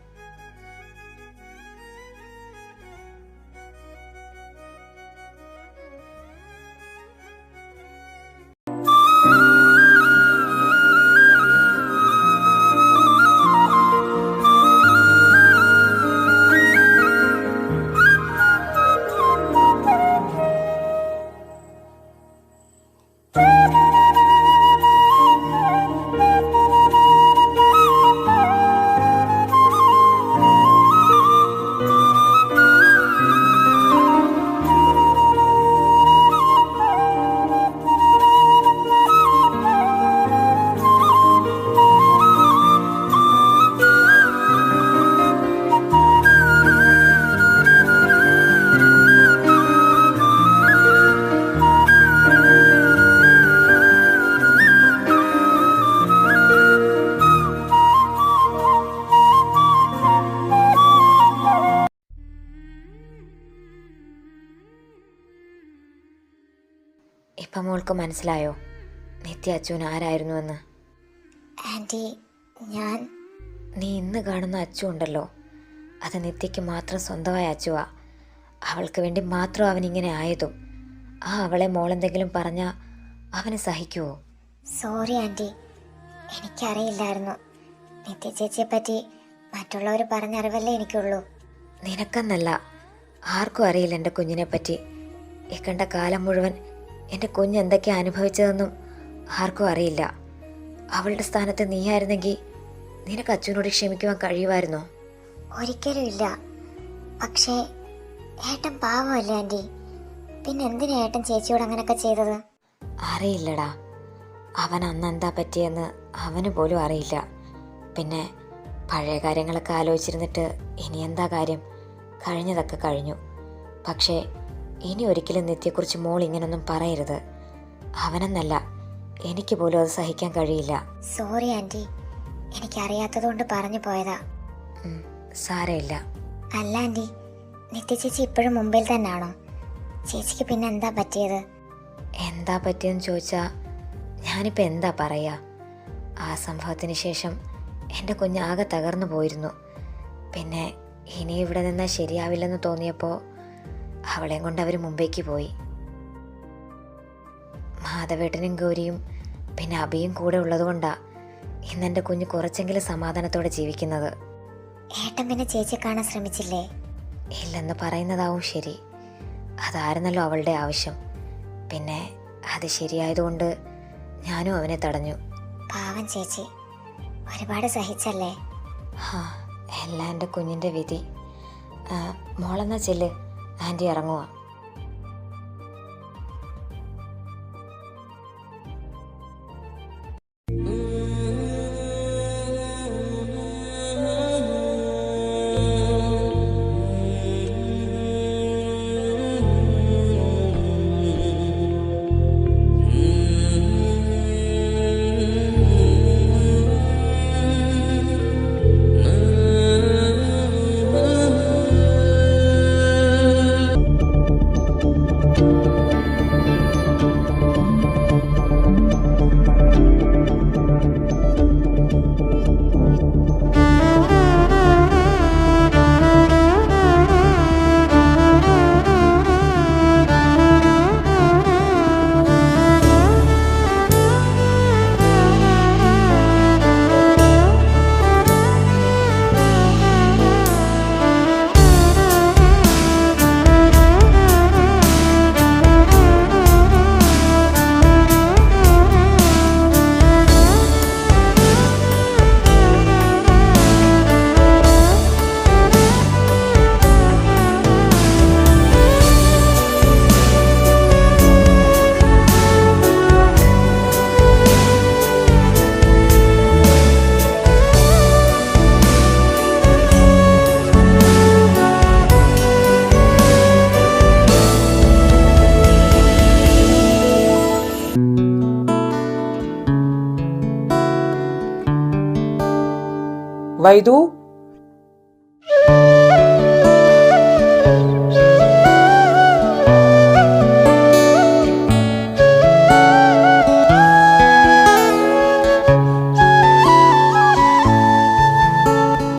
ഇപ്പം മോൾക്ക് മനസ്സിലായോ നിത്യ അച്ചുവിന് ആരായിരുന്നുവെന്ന്? ആൻറ്റി, ഞാൻ നീ ഇന്ന് കാണുന്ന അച്ചു ഉണ്ടല്ലോ, അത് നിത്യയ്ക്ക് മാത്രം സ്വന്തമായ അച്ചുവാ. അവൾക്ക് വേണ്ടി മാത്രം അവനിങ്ങനെ ആയതും. ആ അവളെ മോളെന്തെങ്കിലും പറഞ്ഞാൽ അവന് സഹിക്കുമോ? സോറി ആൻറ്റി, എനിക്കറിയില്ലായിരുന്നു. നിത്യ ചേച്ചിയെ പറ്റി മറ്റുള്ളവർ പറഞ്ഞറിവല്ലേ എനിക്കുള്ളൂ. നിനക്കെന്നല്ല, ആർക്കും അറിയില്ല എൻ്റെ കുഞ്ഞിനെ പറ്റി. ഈ കണ്ട കാലം മുഴുവൻ എൻ്റെ കുഞ്ഞ് എന്തൊക്കെയാണ് അനുഭവിച്ചതെന്നും ആർക്കും അറിയില്ല. അവളുടെ സ്ഥാനത്ത് നീയായിരുന്നെങ്കിൽ നിനക്ക് അച്ഛനോട് ക്ഷമിക്കുവാൻ കഴിയുമായിരുന്നോ? ഒരിക്കലും ഇല്ല. പക്ഷേ ഏട്ടൻ പാവമല്ലേ ആൻറ്റി? പിന്നെ എന്തിനാ ഏട്ടൻ ചേച്ചിയോട് അങ്ങനെയൊക്കെ ചെയ്തത്? അറിയില്ലടാ, അവൻ അന്ന് എന്താ പറ്റിയെന്ന് അവന് പോലും അറിയില്ല. പിന്നെ പഴയ കാര്യങ്ങളൊക്കെ ആലോചിച്ചിരുന്നിട്ട് ഇനി എന്താ കാര്യം? കഴിഞ്ഞതൊക്കെ കഴിഞ്ഞു. പക്ഷേ ഇനി ഒരിക്കലും നിത്യയെക്കുറിച്ച് മോൾ ഇങ്ങനൊന്നും പറയരുത്. അവനെന്നല്ല, എനിക്ക് പോലും അത് സഹിക്കാൻ കഴിയില്ല. സോറി ആൻറ്റി, എനിക്കറിയാത്തതുകൊണ്ട് പറഞ്ഞു പോയതാ. സാരമില്ല. അല്ല ആൻറ്റി, നിത്യ ചേച്ചി ഇപ്പോഴും മുംബൈയിൽ തന്നെയാണോ? ചേച്ചിക്ക് പിന്നെ എന്താ പറ്റിയത്? എന്താ പറ്റിയെന്ന് ചോദിച്ചാൽ ഞാനിപ്പോൾ എന്താ പറയുക? ആ സംഭവത്തിന് ശേഷം എൻ്റെ കുഞ്ഞാകെ തകർന്നു പോയിരുന്നു. പിന്നെ ഇനി ഇവിടെ നിന്നാൽ ശരിയാവില്ലെന്ന് തോന്നിയപ്പോൾ അവളെയും കൊണ്ട് അവർ മുംബൈക്ക് പോയി. മാധവേട്ടനും ഗൗരിയും പിന്നെ അഭിയും കൂടെ ഉള്ളതുകൊണ്ടാണ് ഇന്നെൻ്റെ കുഞ്ഞ് കുറച്ചെങ്കിലും സമാധാനത്തോടെ ജീവിക്കുന്നത്. ഏട്ടൻ പിന്നെ ചേച്ചിയെ കാണാൻ ശ്രമിച്ചില്ലേ? ഇല്ലെന്ന് പറയുന്നതാവും ശരി. അതായിരുന്നല്ലോ അവളുടെ ആവശ്യം. പിന്നെ അത് ശരിയായതുകൊണ്ട് ഞാനും അവനെ തടഞ്ഞു. പാവം ചേച്ചി, ഒരുപാട് സഹിച്ചല്ലേ? എല്ലാം എൻ്റെ കുഞ്ഞിൻ്റെ വിധി. മോളെന്നാ ചെല്ല്, ആൻറ്റി ഇറങ്ങുക. വൈദു,